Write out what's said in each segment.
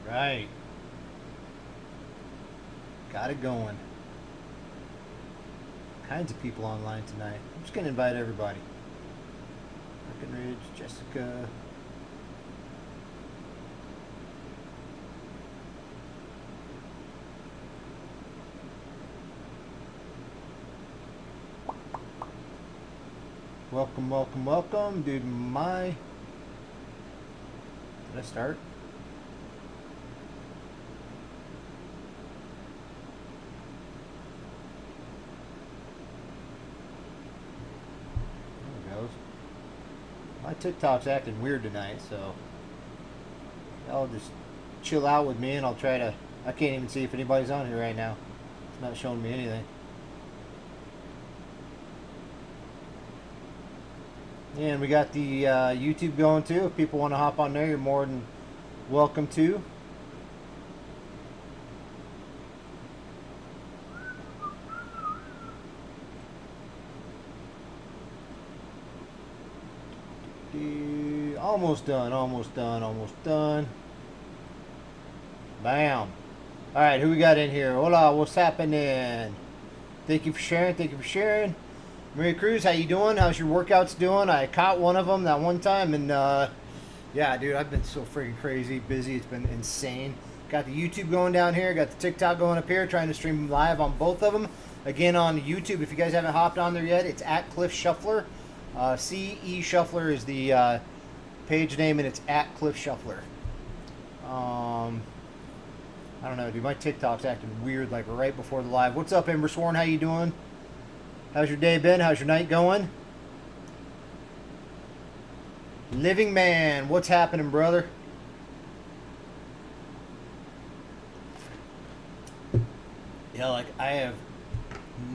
Right. Got it going. Kinds of people online tonight. I'm just gonna invite everybody. Breckenridge, Jessica. Welcome, welcome, welcome. Dude, did I start? There it goes. My TikTok's acting weird tonight, so y'all just chill out with me and I'll try to. I can't even see if anybody's on here right now. It's not showing me anything. And we got the YouTube going too. If people want to hop on there, you're more than welcome to. Almost done, almost done, almost done. Bam. Alright, who we got in here? Hola, what's happening? Thank you for sharing, thank you for sharing. Maria Cruz, how you doing? How's your workouts doing? I caught one of them that one time, and yeah, dude, I've been so freaking crazy, busy. It's been insane. Got the YouTube going down here, got the TikTok going up here, trying to stream live on both of them. Again, on YouTube, if you guys haven't hopped on there yet, it's at Cliff Shuffler. CE Shuffler is the page name, and it's at Cliff Shuffler. I don't know, dude. My TikTok's acting weird, like right before the live. What's up, Ember Sworn? How you doing? How's your day been? How's your night going? Living Man, what's happening, brother? Yeah, like I have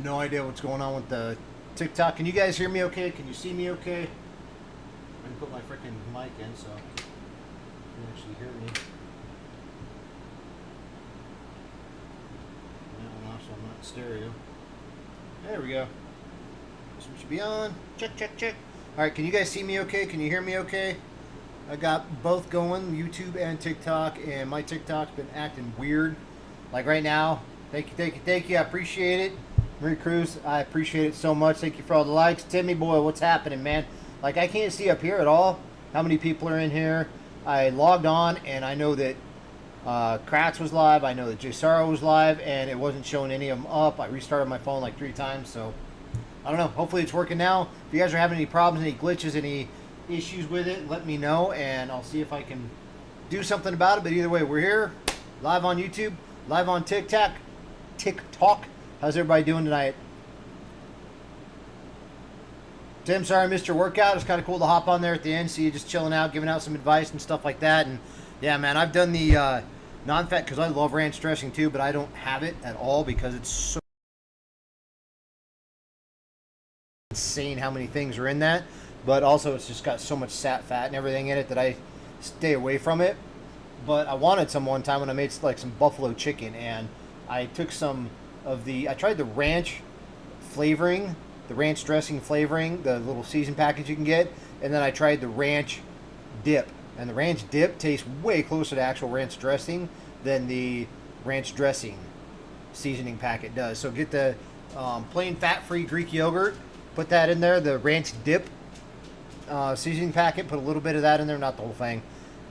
no idea what's going on with the TikTok. Can you guys hear me okay? Can you see me okay? I can put my freaking mic in so you can actually hear me. That one off so I'm not in stereo. There we go. This one should be on. Check, check, check. Alright, can you guys see me okay? Can you hear me okay? I got both going, YouTube and TikTok, and my TikTok's been acting weird. Like right now. Thank you, thank you, thank you. I appreciate it. Marie Cruz, I appreciate it so much. Thank you for all the likes. Timmy boy, what's happening, man? Like, I can't see up here at all how many people are in here. I logged on, and I know that Kratz was live. I know that Jay Sorrow was live, and it wasn't showing any of them up. I restarted my phone like 3 times, so I don't know. Hopefully it's working now. If you guys are having any problems, any glitches, any issues with it, let me know, and I'll see if I can do something about it. But either way, we're here, live on YouTube, live on TikTok. How's everybody doing tonight? Tim, sorry I missed your workout. It's kind of cool to hop on there at the end, see you just chilling out, giving out some advice and stuff like that. And yeah, man, I've done the non-fat because I love ranch dressing too, but I don't have it at all because it's so insane how many things are in that. But also it's just got so much fat and everything in it that I stay away from it. But I wanted some one time when I made like some buffalo chicken, and I took some of I tried the ranch flavoring, the ranch dressing flavoring, the little season package you can get, and then I tried the ranch dip. And the ranch dip tastes way closer to actual ranch dressing than the ranch dressing seasoning packet does. So get the plain fat-free Greek yogurt, put that in there, the ranch dip seasoning packet, put a little bit of that in there, not the whole thing.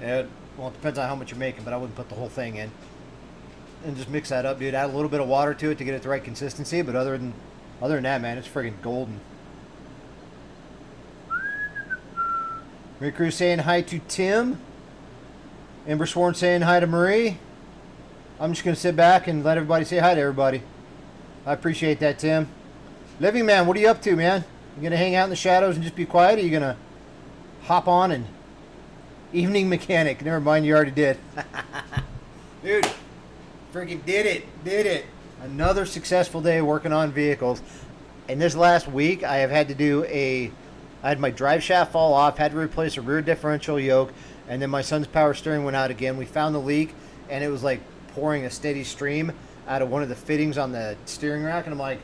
Well, it depends on how much you're making, but I wouldn't put the whole thing in. And just mix that up, dude. Add a little bit of water to it to get it the right consistency, but other than that, man, it's friggin' golden. Marie Cruz saying hi to Tim. Ember Sworn saying hi to Marie. I'm just going to sit back and let everybody say hi to everybody. I appreciate that, Tim. Living Man, what are you up to, man? You going to hang out in the shadows and just be quiet, or are you going to hop on and... Evening Mechanic. Never mind, you already did. Dude, freaking did it. Another successful day working on vehicles. And this last week, I have had to do I had my drive shaft fall off, had to replace a rear differential yoke, and then my son's power steering went out again. We found the leak, and it was like pouring a steady stream out of one of the fittings on the steering rack, and I'm like,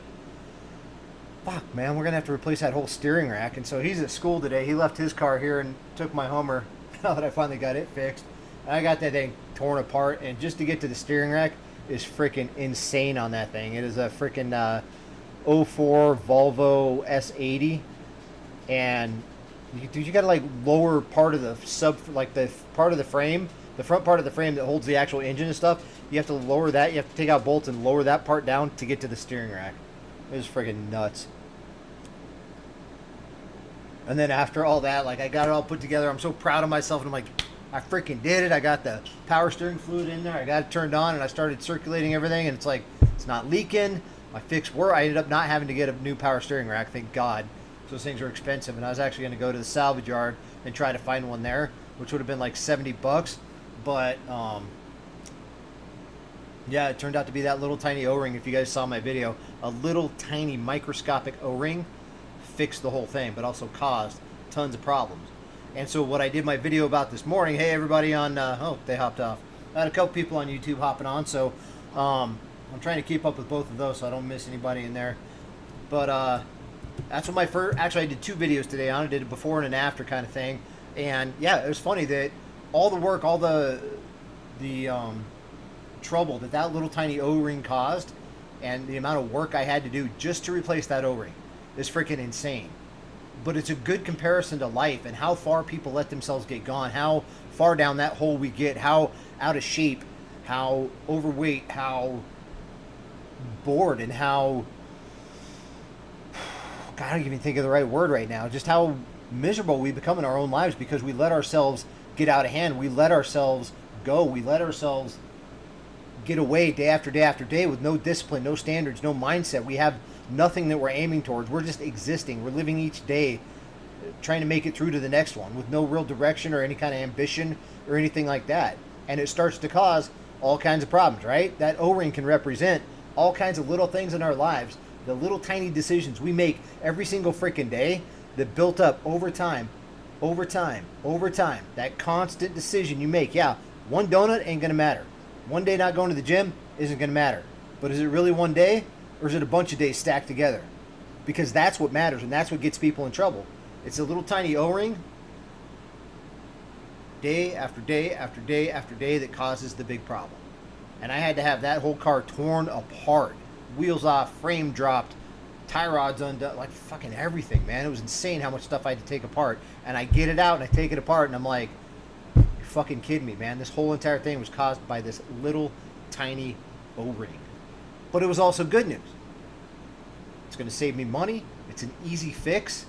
fuck, man, we're going to have to replace that whole steering rack. And so he's at school today. He left his car here and took my Hummer now that I finally got it fixed. I got that thing torn apart, and just to get to the steering rack is freaking insane on that thing. It is a freaking '04 Volvo S80, and you got to like lower part of the like the part of the frame, the front part of the frame that holds the actual engine and stuff. You have to lower that. You have to take out bolts and lower that part down to get to the steering rack. It was freaking nuts. And then after all that, like, I got it all put together. I'm so proud of myself, and I'm like, I freaking did it. I got the power steering fluid in there. I got it turned on, and I started circulating everything, and it's like, it's not leaking. My fix worked. I ended up not having to get a new power steering rack, thank God. Those things are expensive, and I was actually going to go to the salvage yard and try to find one there, which would have been like $70. But yeah, it turned out to be that little tiny O-ring. If you guys saw my video, a little tiny microscopic O-ring fixed the whole thing, but also caused tons of problems. And so what I did my video about this morning, hey everybody on, oh, they hopped off. I had a couple people on YouTube hopping on, so I'm trying to keep up with both of those so I don't miss anybody in there. But that's what my first, actually I did 2 videos today on it. I did a before and an after kind of thing. And yeah, it was funny that all the work, all the trouble that little tiny O-ring caused, and the amount of work I had to do just to replace that O-ring is freaking insane. But it's a good comparison to life and how far people let themselves get gone, how far down that hole we get, how out of shape, how overweight, how bored, and how, God, I don't even think of the right word right now, just how miserable we become in our own lives because we let ourselves get out of hand. We let ourselves go. We let ourselves get away day after day after day with no discipline, no standards, no mindset. We have nothing that we're aiming towards. We're just existing. We're living each day trying to make it through to the next one with no real direction or any kind of ambition or anything like that. And it starts to cause all kinds of problems, right? That O-ring can represent all kinds of little things in our lives, the little tiny decisions we make every single freaking day that built up over time, over time, over time. That constant decision you make. Yeah, one donut ain't going to matter. One day not going to the gym isn't going to matter. But is it really one day? Or is it a bunch of days stacked together? Because that's what matters, and that's what gets people in trouble. It's a little tiny O-ring, day after day after day after day, that causes the big problem. And I had to have that whole car torn apart. Wheels off, frame dropped, tie rods undone, like fucking everything, man. It was insane how much stuff I had to take apart. And I get it out, and I take it apart, and I'm like, you're fucking kidding me, man. This whole entire thing was caused by this little tiny O-ring. But it was also good news. It's going to save me money. It's an easy fix.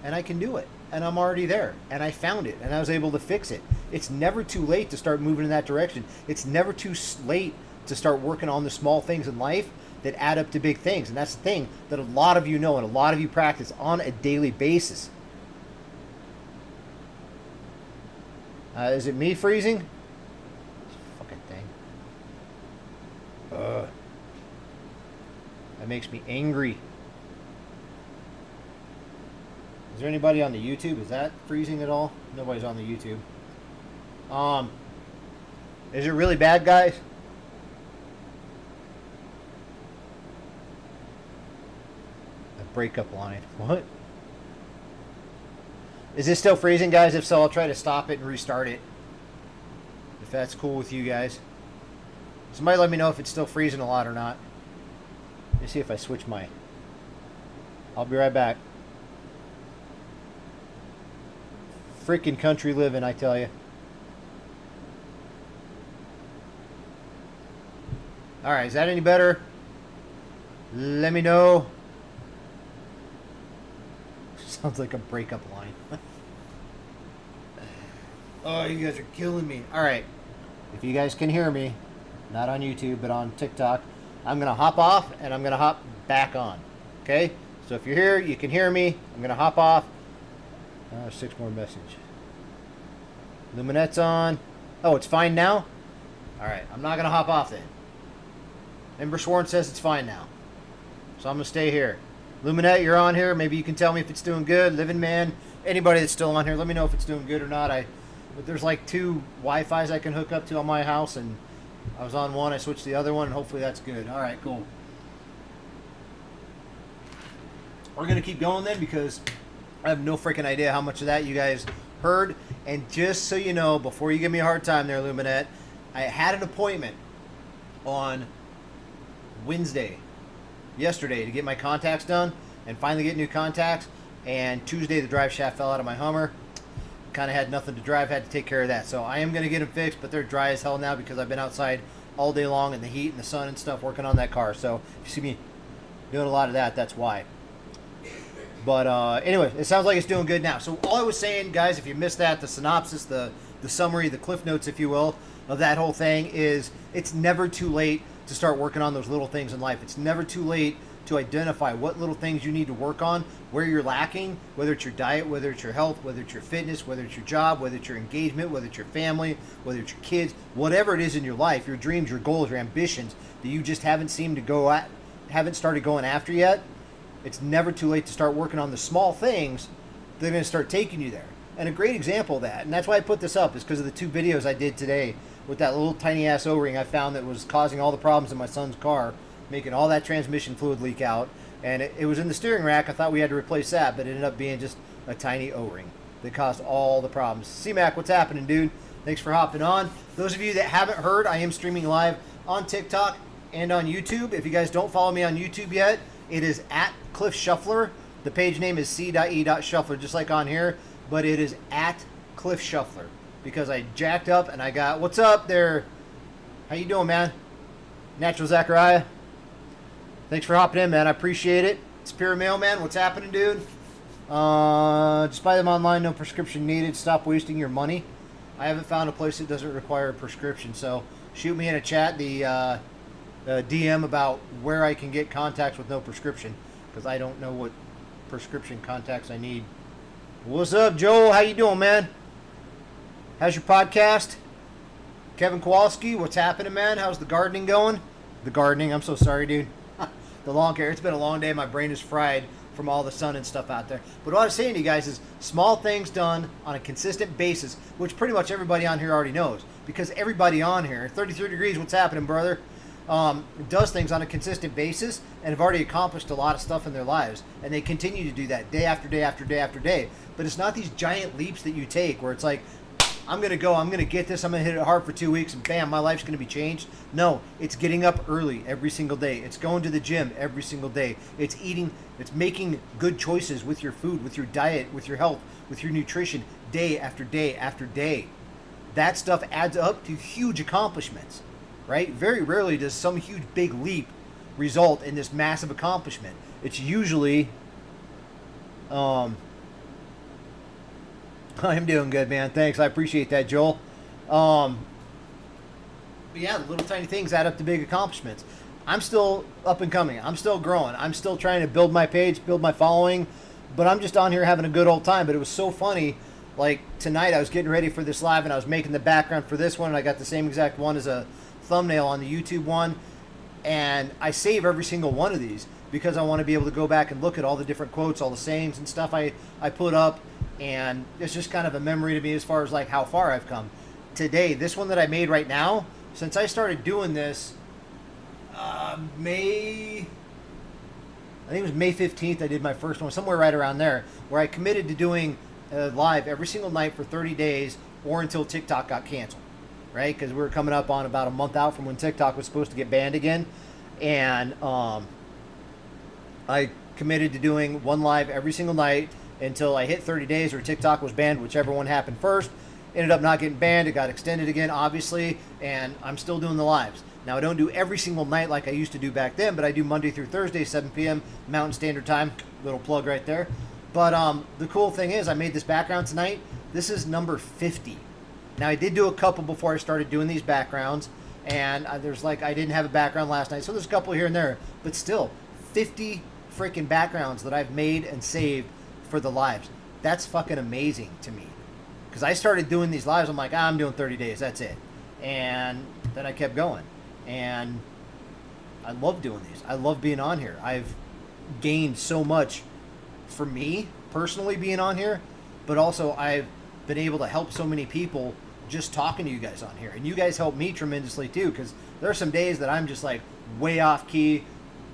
And I can do it. And I'm already there. And I found it. And I was able to fix it. It's never too late to start moving in that direction. It's never too late to start working on the small things in life that add up to big things. And that's the thing that a lot of you know and a lot of you practice on a daily basis. Is it me freezing? This fucking thing. That makes me angry. Is there anybody on the YouTube? Is that freezing at all? Nobody's on the YouTube. Is it really bad, guys? A breakup line. What? Is this still freezing, guys? If so, I'll try to stop it and restart it. If that's cool with you guys. Somebody let me know if it's still freezing a lot or not. Let me see if I switch my... I'll be right back. Freaking country living, I tell you. Alright, is that any better? Let me know. Sounds like a breakup line. Oh, you guys are killing me. Alright, if you guys can hear me, not on YouTube, but on TikTok, I'm going to hop off and I'm going to hop back on. Okay? So if you're here, you can hear me. I'm going to hop off. 6 more message. Luminette's on. Oh, it's fine now? Alright, I'm not going to hop off then. Ember Sworn says it's fine now. So I'm going to stay here. Luminette, you're on here. Maybe you can tell me if it's doing good. Living Man, anybody that's still on here, let me know if it's doing good or not. But there's like 2 Wi-Fis I can hook up to on my house, and I was on one, I switched to the other one, and hopefully that's good. Alright, cool. We're going to keep going then because I have no freaking idea how much of that you guys heard. And just so you know, before you give me a hard time there, Luminette, I had an appointment on Wednesday, yesterday, to get my contacts done and finally get new contacts. And Tuesday, the drive shaft fell out of my Hummer. Kind of had nothing to drive, had to take care of that. So I am going to get them fixed, but they're dry as hell now because I've been outside all day long in the heat and the sun and stuff working on that car. So if you see me doing a lot of that, that's why. But anyway, it sounds like it's doing good now. So all I was saying, guys, if you missed that, the synopsis, the summary, the cliff notes, if you will, of that whole thing is it's never too late to start working on those little things in life. It's never too late to identify what little things you need to work on, where you're lacking, whether it's your diet, whether it's your health, whether it's your fitness, whether it's your job, whether it's your engagement, whether it's your family, whether it's your kids, whatever it is in your life, your dreams, your goals, your ambitions that you just haven't seemed to go at, haven't started going after yet. It's never too late to start working on the small things that are going to start taking you there. And a great example of that, and that's why I put this up, is because of the 2 videos I did today with that little tiny ass O-ring I found that was causing all the problems in my son's car, making all that transmission fluid leak out. And it was in the steering rack. I thought we had to replace that, but it ended up being just a tiny O-ring that caused all the problems. C-Mac, what's happening, dude? Thanks for hopping on. Those of you that haven't heard, I am streaming live on TikTok and on YouTube. If you guys don't follow me on YouTube yet, it is at Cliff Shuffler. The page name is c.e.shuffler, just like on here, but it is at Cliff Shuffler because I jacked up and I got, what's up there? How you doing, man? Natural Zachariah. Thanks for hopping in, man. I appreciate it. Spirit Mailman, what's happening, dude? Just buy them online, no prescription needed. Stop wasting your money. I haven't found a place that doesn't require a prescription, so shoot me in a chat, the DM about where I can get contacts with no prescription, because I don't know what prescription contacts I need. What's up, Joel? How you doing, man? How's your podcast? Kevin Kowalski, what's happening, man? How's the gardening going? The gardening, I'm so sorry, dude. The lawn care, it's been a long day. My brain is fried from all the sun and stuff out there. But what I was saying to you guys is small things done on a consistent basis, which pretty much everybody on here already knows, because everybody on here, 33 degrees, what's happening, brother? Does things on a consistent basis and have already accomplished a lot of stuff in their lives, and they continue to do that day after day after day after day. But it's not these giant leaps that you take where it's like, I'm going to get this, I'm going to hit it hard for 2 weeks, and bam, my life's going to be changed. No, it's getting up early every single day. It's going to the gym every single day. It's eating, it's making good choices with your food, with your diet, with your health, with your nutrition, day after day after day. That stuff adds up to huge accomplishments, right? Very rarely does some huge big leap result in this massive accomplishment. It's usually, I'm doing good, man. Thanks. I appreciate that, Joel. But yeah, the little tiny things add up to big accomplishments. I'm still up and coming. I'm still growing. I'm still trying to build my page, build my following, but I'm just on here having a good old time. But it was so funny. Like tonight I was getting ready for this live and I was making the background for this one, and I got the same exact one as a thumbnail on the YouTube one. And I save every single one of these because I want to be able to go back and look at all the different quotes, all the sayings and stuff I put up. And it's just kind of a memory to me as far as like how far I've come. Today, this one that I made right now, since I started doing this, I think it was May 15th, I did my first one, somewhere right around there, where I committed to doing live every single night for 30 days or until TikTok got canceled, right? Because we were coming up on about a month out from when TikTok was supposed to get banned again. And I committed to doing one live every single night until I hit 30 days or TikTok was banned, whichever one happened first. Ended up not getting banned. It got extended again, obviously, and I'm still doing the lives. Now, I don't do every single night like I used to do back then, but I do Monday through Thursday, 7 p.m. Mountain Standard Time. Little plug right there. But the cool thing is I made this background tonight. This is number 50. Now, I did do a couple before I started doing these backgrounds, and there's like, I didn't have a background last night, so there's a couple here and there, but still, 50 freaking backgrounds that I've made and saved for the lives. That's fucking amazing to me, because I started doing these lives, I'm like, I'm doing 30 days, that's it. And then I kept going, and I love doing these. I love being on here. I've gained so much for me personally being on here, but also I've been able to help so many people just talking to you guys on here, and you guys help me tremendously too, because there are some days that I'm just like way off key,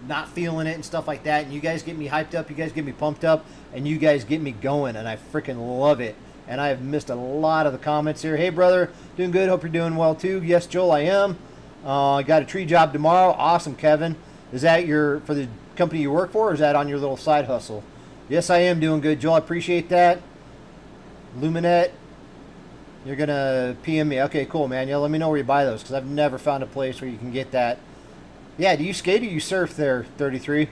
not feeling it and stuff like that, and you guys get me hyped up, you guys get me pumped up, and you guys get me going, and I freaking love it and I have missed a lot of the comments here. Hey, brother, doing good. Hope you're doing well, too. Yes, Joel, I am. I got a tree job tomorrow. Awesome, Kevin. Is that for the company you work for, or is that on your little side hustle? Yes, I am doing good, Joel. I appreciate that. Luminette, you're going to PM me. Okay, cool, man. Yeah, let me know where you buy those, because I've never found a place where you can get that. Yeah, do you skate or you surf there, 33?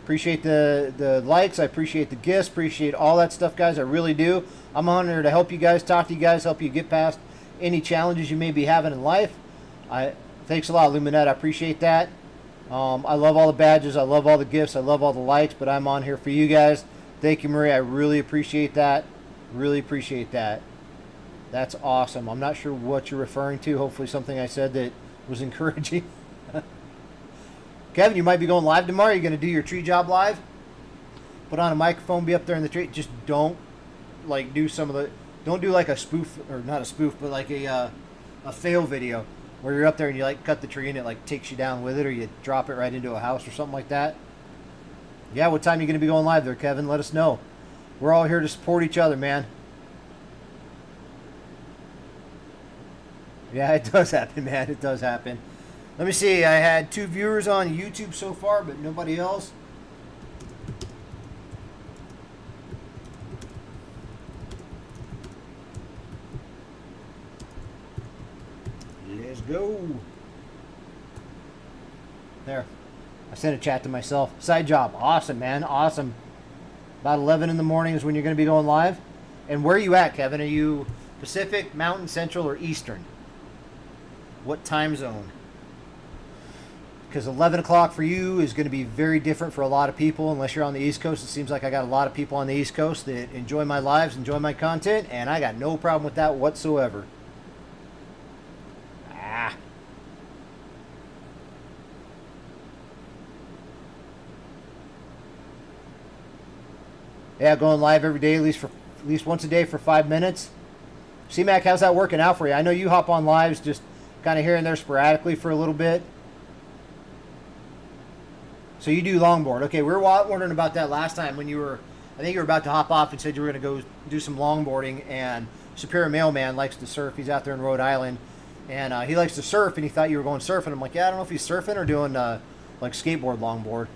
Appreciate the likes. I appreciate the gifts. Appreciate all that stuff, guys. I really do. I'm on here to help you guys, talk to you guys, help you get past any challenges you may be having in life. Thanks a lot, Luminette. I appreciate that. I love all the badges. I love all the gifts. I love all the likes, but I'm on here for you guys. Thank you, Marie. I really appreciate that. Really appreciate that. That's awesome. I'm not sure what you're referring to. Hopefully something I said that was encouraging. Kevin, you might be going live tomorrow. You're going to do your tree job live. Put on a microphone, be up there in the tree. Just don't don't do like a spoof, or not a spoof, but like a fail video where you're up there and you like cut the tree and it like takes you down with it, or you drop it right into a house or something like that. Yeah, what time are you going to be going live there, Kevin? Let us know. We're all here to support each other, man. Yeah, it does happen, man. It does happen. Let me see. I had 2 viewers on YouTube so far, but nobody else. Let's go. There. I sent a chat to myself. Side job. Awesome, man. Awesome. About 11 in the morning is when you're going to be going live. And where are you at, Kevin? Are you Pacific, Mountain, Central, or Eastern? What time zone? Because 11 o'clock for you is going to be very different for a lot of people. Unless you're on the East Coast, it seems like I got a lot of people on the East Coast that enjoy my lives, enjoy my content, and I got no problem with that whatsoever. Yeah, going live every day, at least once a day for 5 minutes. C-Mac, how's that working out for you? I know you hop on lives just kind of here and there sporadically for a little bit. So you do longboard. Okay, we were wondering about that last time when I think you were about to hop off and said you were going to go do some longboarding, and Superior Mailman likes to surf. He's out there in Rhode Island, and he likes to surf, and he thought you were going surfing. I'm like, yeah, I don't know if he's surfing or doing like skateboard longboard.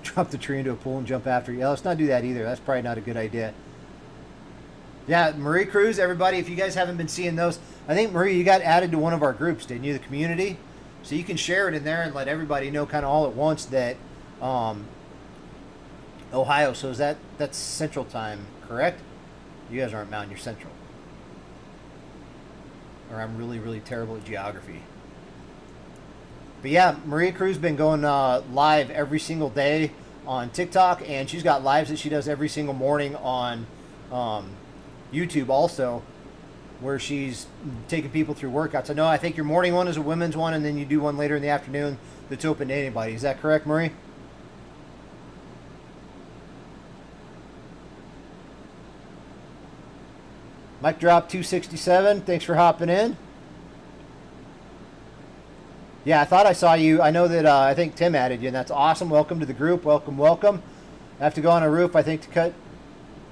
Drop the tree into a pool and jump after you. Yeah, let's not do that either. That's probably not a good idea. Yeah, Marie Cruz, everybody, if you guys haven't been seeing those, I think, Marie, you got added to one of our groups, didn't you, the community? So you can share it in there and let everybody know kind of all at once that Ohio, so that's Central Time, correct? You guys aren't Mountain, you're Central. Or I'm really, really terrible at geography. But yeah, Maria Cruz been going live every single day on TikTok, and she's got lives that she does every single morning on YouTube also, where she's taking people through workouts. I think your morning one is a women's one, and then you do one later in the afternoon that's open to anybody. Is that correct, Marie? Mic drop 267. Thanks for hopping in. Yeah, I thought I saw you. I know that I think Tim added you, and that's awesome. Welcome to the group. Welcome, welcome. I have to go on a roof, I think, to cut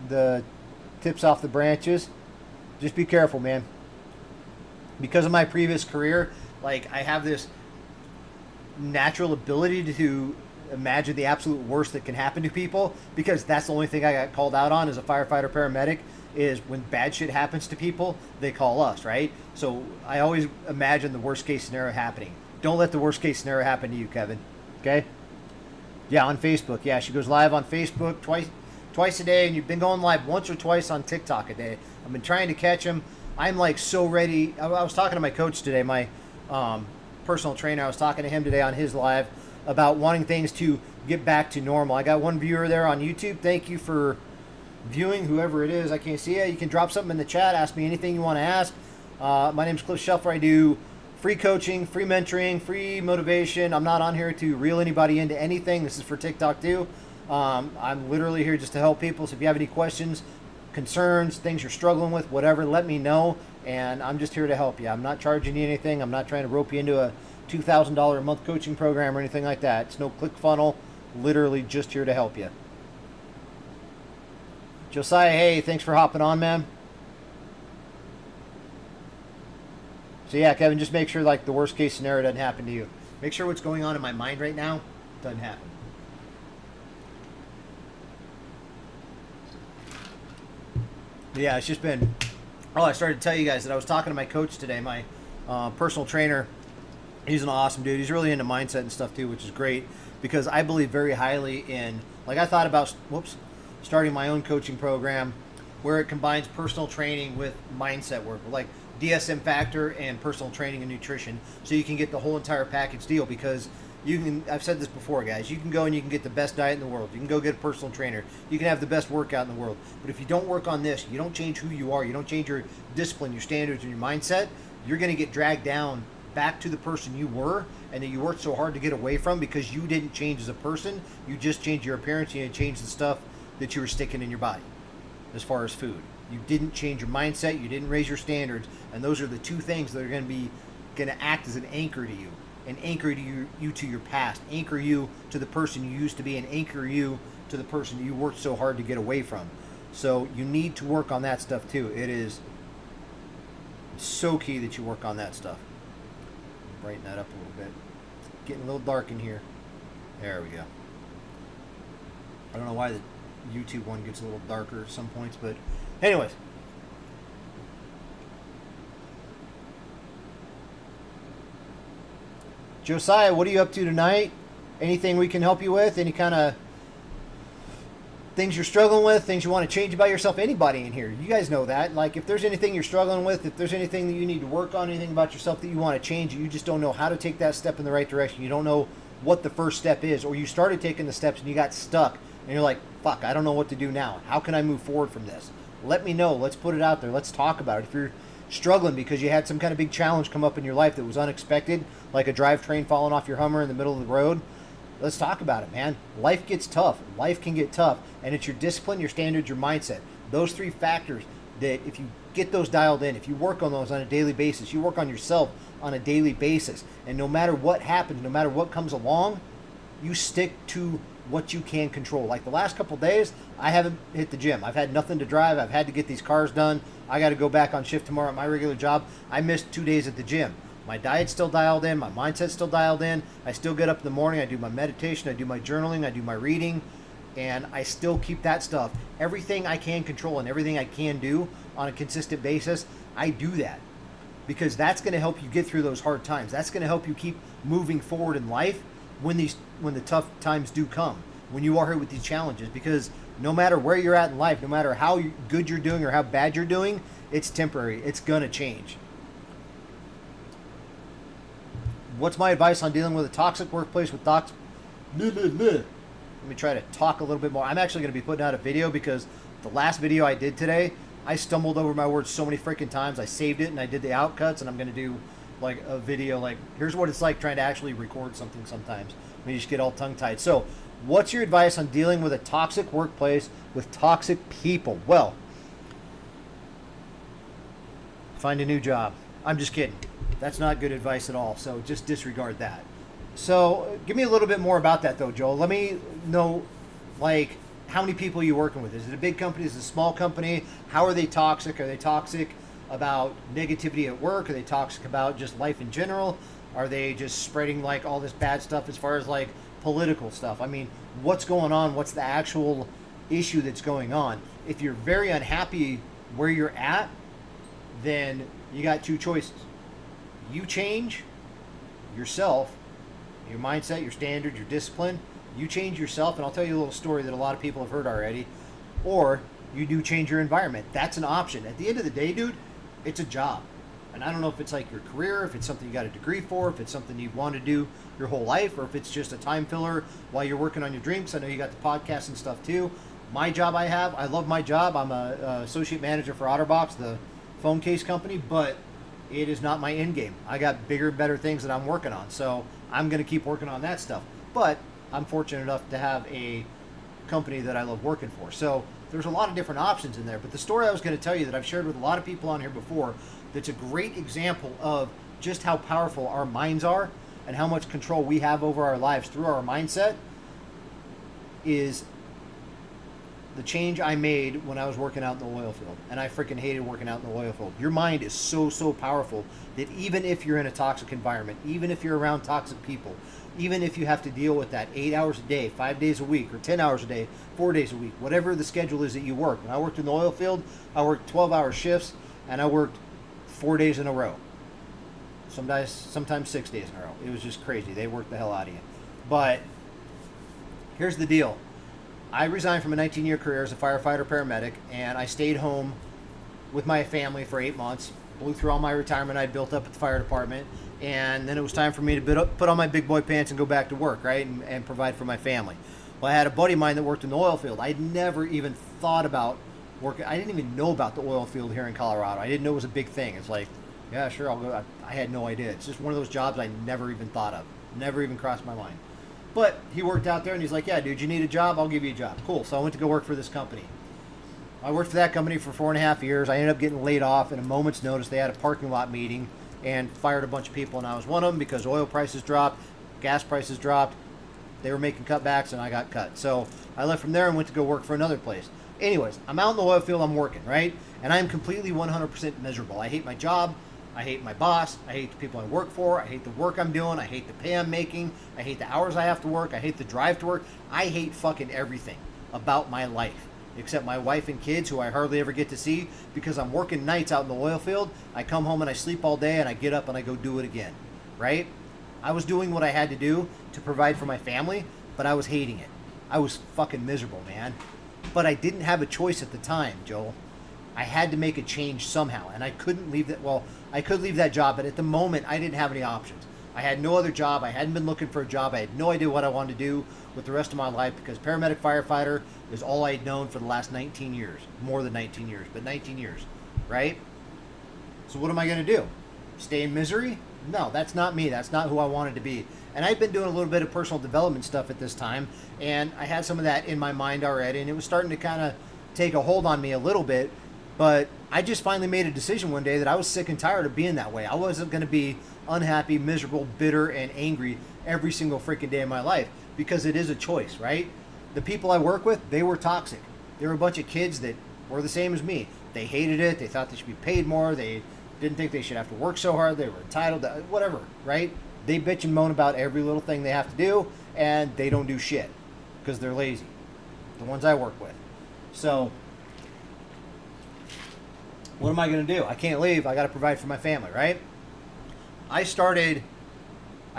the tips off the branches. Just be careful, man. Because of my previous career, like, I have this natural ability to imagine the absolute worst that can happen to people, because that's the only thing I got called out on as a firefighter paramedic, is when bad shit happens to people, they call us, right? So I always imagine the worst case scenario happening. Don't let the worst case scenario happen to you, Kevin. Okay? Yeah, on Facebook. Yeah, she goes live on Facebook twice a day, and you've been going live once or twice on TikTok a day. I've been trying to catch him. I'm like so ready. I was talking to my coach today, my personal trainer. I was talking to him today on his live about wanting things to get back to normal. I got one viewer there on YouTube. Thank you for viewing, whoever it is. I can't see it. You can drop something in the chat. Ask me anything you want to ask. My name's Cliff Shelfer. I do free coaching, free mentoring, free motivation. I'm not on here to reel anybody into anything. This is for TikTok too. I'm literally here just to help people. So if you have any questions, concerns, things you're struggling with, whatever, let me know. And I'm just here to help you. I'm not charging you anything. I'm not trying to rope you into a $2,000 a month coaching program or anything like that. It's no ClickFunnels. Literally just here to help you. Josiah, hey, thanks for hopping on, man. So yeah, Kevin, just make sure like the worst case scenario doesn't happen to you. Make sure what's going on in my mind right now doesn't happen. Yeah, it's just been. Oh, I started to tell you guys that I was talking to my coach today, my personal trainer. He's an awesome dude. He's really into mindset and stuff too, which is great because I believe very highly in. Like I thought about, starting my own coaching program where it combines personal training with mindset work, like DSM Factor and personal training and nutrition, so you can get the whole entire package deal. Because you can, I've said this before, guys, you can go and you can get the best diet in the world. You can go get a personal trainer. You can have the best workout in the world. But if you don't work on this, you don't change who you are, you don't change your discipline, your standards, and your mindset, you're going to get dragged down back to the person you were and that you worked so hard to get away from because you didn't change as a person. You just changed your appearance. You didn't change the stuff that you were sticking in your body as far as food. You didn't change your mindset. You didn't raise your standards. And those are the two things that are going to act as an anchor to you. And anchor you to your past, anchor you to the person you used to be, and anchor you to the person you worked so hard to get away from. So you need to work on that stuff too. It is so key that you work on that stuff. Brighten that up a little bit. It's getting a little dark in here. There we go. I don't know why the YouTube one gets a little darker at some points, but anyways. Josiah, what are you up to tonight? Anything we can help you with? Any kind of things you're struggling with, things you want to change about yourself? Anybody in here, you guys know that. Like, if there's anything you're struggling with, if there's anything that you need to work on, anything about yourself that you want to change, you just don't know how to take that step in the right direction. You don't know what the first step is, or you started taking the steps and you got stuck, and you're like, fuck, I don't know what to do now. How can I move forward from this? Let me know. Let's put it out there. Let's talk about it. If you're struggling because you had some kind of big challenge come up in your life that was unexpected, like a drivetrain falling off your Hummer in the middle of the road, let's talk about it, man. Life gets tough. Life can get tough, and it's your discipline, your standards, your mindset. Those three factors that if you get those dialed in, if you work on those on a daily basis, you work on yourself on a daily basis, and no matter what happens, no matter what comes along, you stick to what you can control. Like the last couple of days, I haven't hit the gym. I've had nothing to drive. I've had to get these cars done. I got to go back on shift tomorrow at my regular job. I missed 2 days at the gym. My diet's still dialed in. My mindset's still dialed in. I still get up in the morning. I do my meditation. I do my journaling. I do my reading. And I still keep that stuff. Everything I can control and everything I can do on a consistent basis, I do that. Because that's going to help you get through those hard times. That's going to help you keep moving forward in life when the tough times do come, when you are hit with these challenges. Because no matter where you're at in life, no matter how good you're doing or how bad you're doing, it's temporary. It's going to change. What's my advice on dealing with a toxic workplace with Let me try to talk a little bit more. I'm actually going to be putting out a video because the last video I did today, I stumbled over my words so many freaking times. I saved it and I did the outcuts, and I'm going to do like a video like, here's what it's like trying to actually record something sometimes when you just get all tongue-tied. So what's your advice on dealing with a toxic workplace with toxic people? Well, find a new job. I'm just kidding. That's not good advice at all, so just disregard that. So give me a little bit more about that though, Joel. Let me know, like, how many people are you working with? Is it a big company? Is it a small company? How are they toxic? Are they toxic about negativity at work? Are they toxic about just life in general? Are they just spreading like all this bad stuff as far as like political stuff? I mean, what's going on? What's the actual issue that's going on? If you're very unhappy where you're at, then you got two choices. You change yourself, your mindset, your standards, your discipline. You change yourself, and I'll tell you a little story that a lot of people have heard already. Or you do change your environment. That's an option. At the end of the day, dude, it's a job. And I don't know if it's like your career, if it's something you got a degree for, if it's something you want to do your whole life, or if it's just a time filler while you're working on your dreams. I know you got the podcast and stuff too. My job I love my job. I'm a associate manager for OtterBox, the phone case company, but it is not my end game. I got bigger and better things that I'm working on. So I'm going to keep working on that stuff. But I'm fortunate enough to have a company that I love working for. So there's a lot of different options in there. But the story I was going to tell you that I've shared with a lot of people on here before, that's a great example of just how powerful our minds are and how much control we have over our lives through our mindset. is the change I made when I was working out in the oil field. And I freaking hated working out in the oil field. Your mind is so, so powerful that even if you're in a toxic environment, even if you're around toxic people, even if you have to deal with that 8 hours a day, 5 days a week, or 10 hours a day, 4 days a week, whatever the schedule is that you work. When I worked in the oil field, I worked 12-hour shifts, and I worked 4 days in a row. Sometimes 6 days in a row. It was just crazy. They worked the hell out of you. But here's the deal. I resigned from a 19-year career as a firefighter paramedic, and I stayed home with my family for 8 months, blew through all my retirement I'd built up at the fire department, and then it was time for me to put on my big boy pants and go back to work, right, and provide for my family. Well, I had a buddy of mine that worked in the oil field. I'd never even thought about working. I didn't even know about the oil field here in Colorado. I didn't know it was a big thing. It's like, yeah, sure, I'll go. I had no idea. It's just one of those jobs I never even thought of. Never even crossed my mind. But he worked out there, and he's like, yeah, dude, you need a job? I'll give you a job. Cool. So I went to go work for this company. I worked for that company for 4.5 years. I ended up getting laid off in a moment's notice. They had a parking lot meeting and fired a bunch of people, and I was one of them because oil prices dropped, gas prices dropped. They were making cutbacks, and I got cut. So I left from there and went to go work for another place. Anyways, I'm out in the oil field. I'm working, right? And I'm completely 100% miserable. I hate my job. I hate my boss. I hate the people I work for. I hate the work I'm doing. I hate the pay I'm making. I hate the hours I have to work. I hate the drive to work. I hate fucking everything about my life, except my wife and kids, who I hardly ever get to see because I'm working nights out in the oil field. I come home and I sleep all day, and I get up and I go do it again, right? I was doing what I had to do to provide for my family, but I was hating it. I was fucking miserable, man. But I didn't have a choice at the time, Joel. I had to make a change somehow, and I couldn't leave that. Well, I could leave that job, but at the moment, I didn't have any options. I had no other job. I hadn't been looking for a job. I had no idea what I wanted to do with the rest of my life because paramedic firefighter is all I had known for the last 19 years. More than 19 years, but 19 years, right? So what am I going to do? Stay in misery? No, that's not me. That's not who I wanted to be. And I've been doing a little bit of personal development stuff at this time, and I had some of that in my mind already, and it was starting to kind of take a hold on me a little bit. But I just finally made a decision one day that I was sick and tired of being that way. I wasn't going to be unhappy, miserable, bitter, and angry every single freaking day of my life because it is a choice, right? The people I work with, they were toxic. They were a bunch of kids that were the same as me. They hated it. They thought they should be paid more. They didn't think they should have to work so hard. They were entitled to whatever, right? They bitch and moan about every little thing they have to do, and they don't do shit because they're lazy. The ones I work with. So what am I going to do? I can't leave. I got to provide for my family, right? I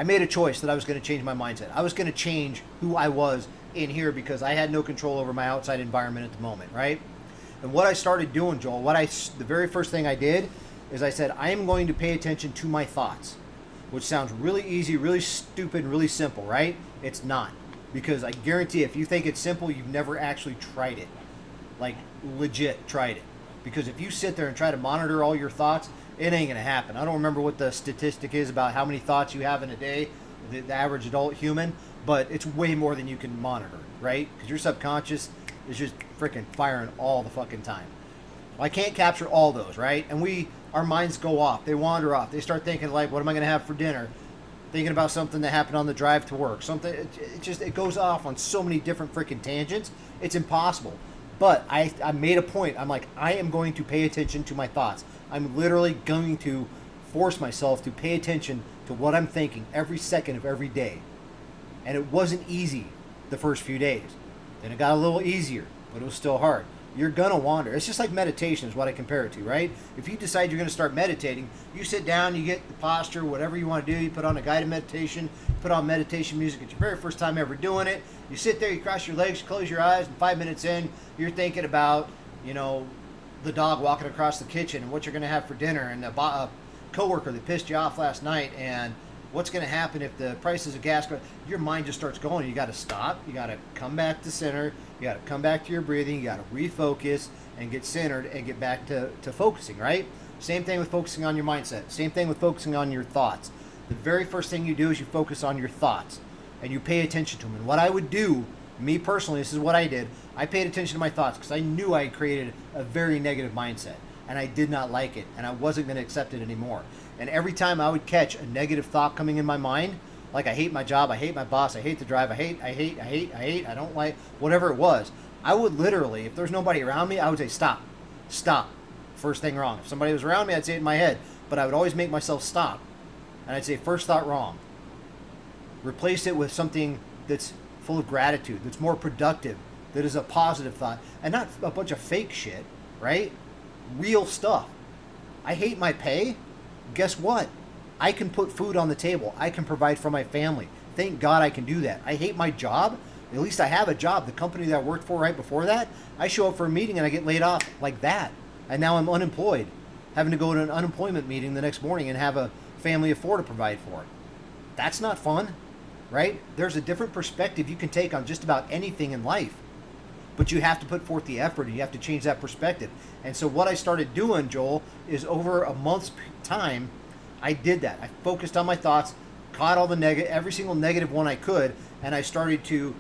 made a choice that I was going to change my mindset. I was going to change who I was in here because I had no control over my outside environment at the moment, right? And what I started doing, Joel, the very first thing I did is I said, I am going to pay attention to my thoughts, which sounds really easy, really stupid, really simple, right? It's not. Because I guarantee if you think it's simple, you've never actually tried it. Like, legit tried it. Because if you sit there and try to monitor all your thoughts, it ain't going to happen. I don't remember what the statistic is about how many thoughts you have in a day, the average adult human, but it's way more than you can monitor, right? Because your subconscious is just freaking firing all the fucking time. Well, I can't capture all those, right? And our minds go off. They wander off. They start thinking like, what am I going to have for dinner? Thinking about something that happened on the drive to work. It goes off on so many different freaking tangents. It's impossible. But I made a point. I'm like, I am going to pay attention to my thoughts. I'm literally going to force myself to pay attention to what I'm thinking every second of every day. And it wasn't easy the first few days. Then it got a little easier, but it was still hard. You're going to wander. It's just like meditation is what I compare it to, right? If you decide you're going to start meditating, you sit down, you get the posture, whatever you want to do, you put on a guided meditation, put on meditation music. It's your very first time ever doing it. You sit there, you cross your legs, close your eyes, and 5 minutes in, you're thinking about, the dog walking across the kitchen and what you're going to have for dinner and a coworker that pissed you off last night and what's going to happen if the prices of gas go. Your mind just starts going. You got to stop. You got to come back to center. You got to come back to your breathing. You got to refocus and get centered and get back to focusing, right? Same thing with focusing on your mindset. Same thing with focusing on your thoughts. The very first thing you do is you focus on your thoughts and you pay attention to them. And what I would do, me personally, this is what I did. I paid attention to my thoughts because I knew I had created a very negative mindset and I did not like it and I wasn't going to accept it anymore. And every time I would catch a negative thought coming in my mind, Like I hate my job, I hate my boss, I hate the drive, I don't like whatever it was. I would literally, if there's nobody around me, I would say stop, stop. First thing wrong. If somebody was around me, I'd say it in my head, but I would always make myself stop, and I'd say first thought wrong. Replace it with something that's full of gratitude, that's more productive, that is a positive thought, and not a bunch of fake shit, right? Real stuff. I hate my pay. Guess what? I can put food on the table. I can provide for my family. Thank God I can do that. I hate my job. At least I have a job. The company that I worked for right before that, I show up for a meeting and I get laid off like that. And now I'm unemployed, having to go to an unemployment meeting the next morning and have a family of 4 to provide for. That's not fun, right? There's a different perspective you can take on just about anything in life. But you have to put forth the effort and you have to change that perspective. And so what I started doing, Joel, is over a month's time, I did that. I focused on my thoughts, caught all the every single negative one I could, and I started to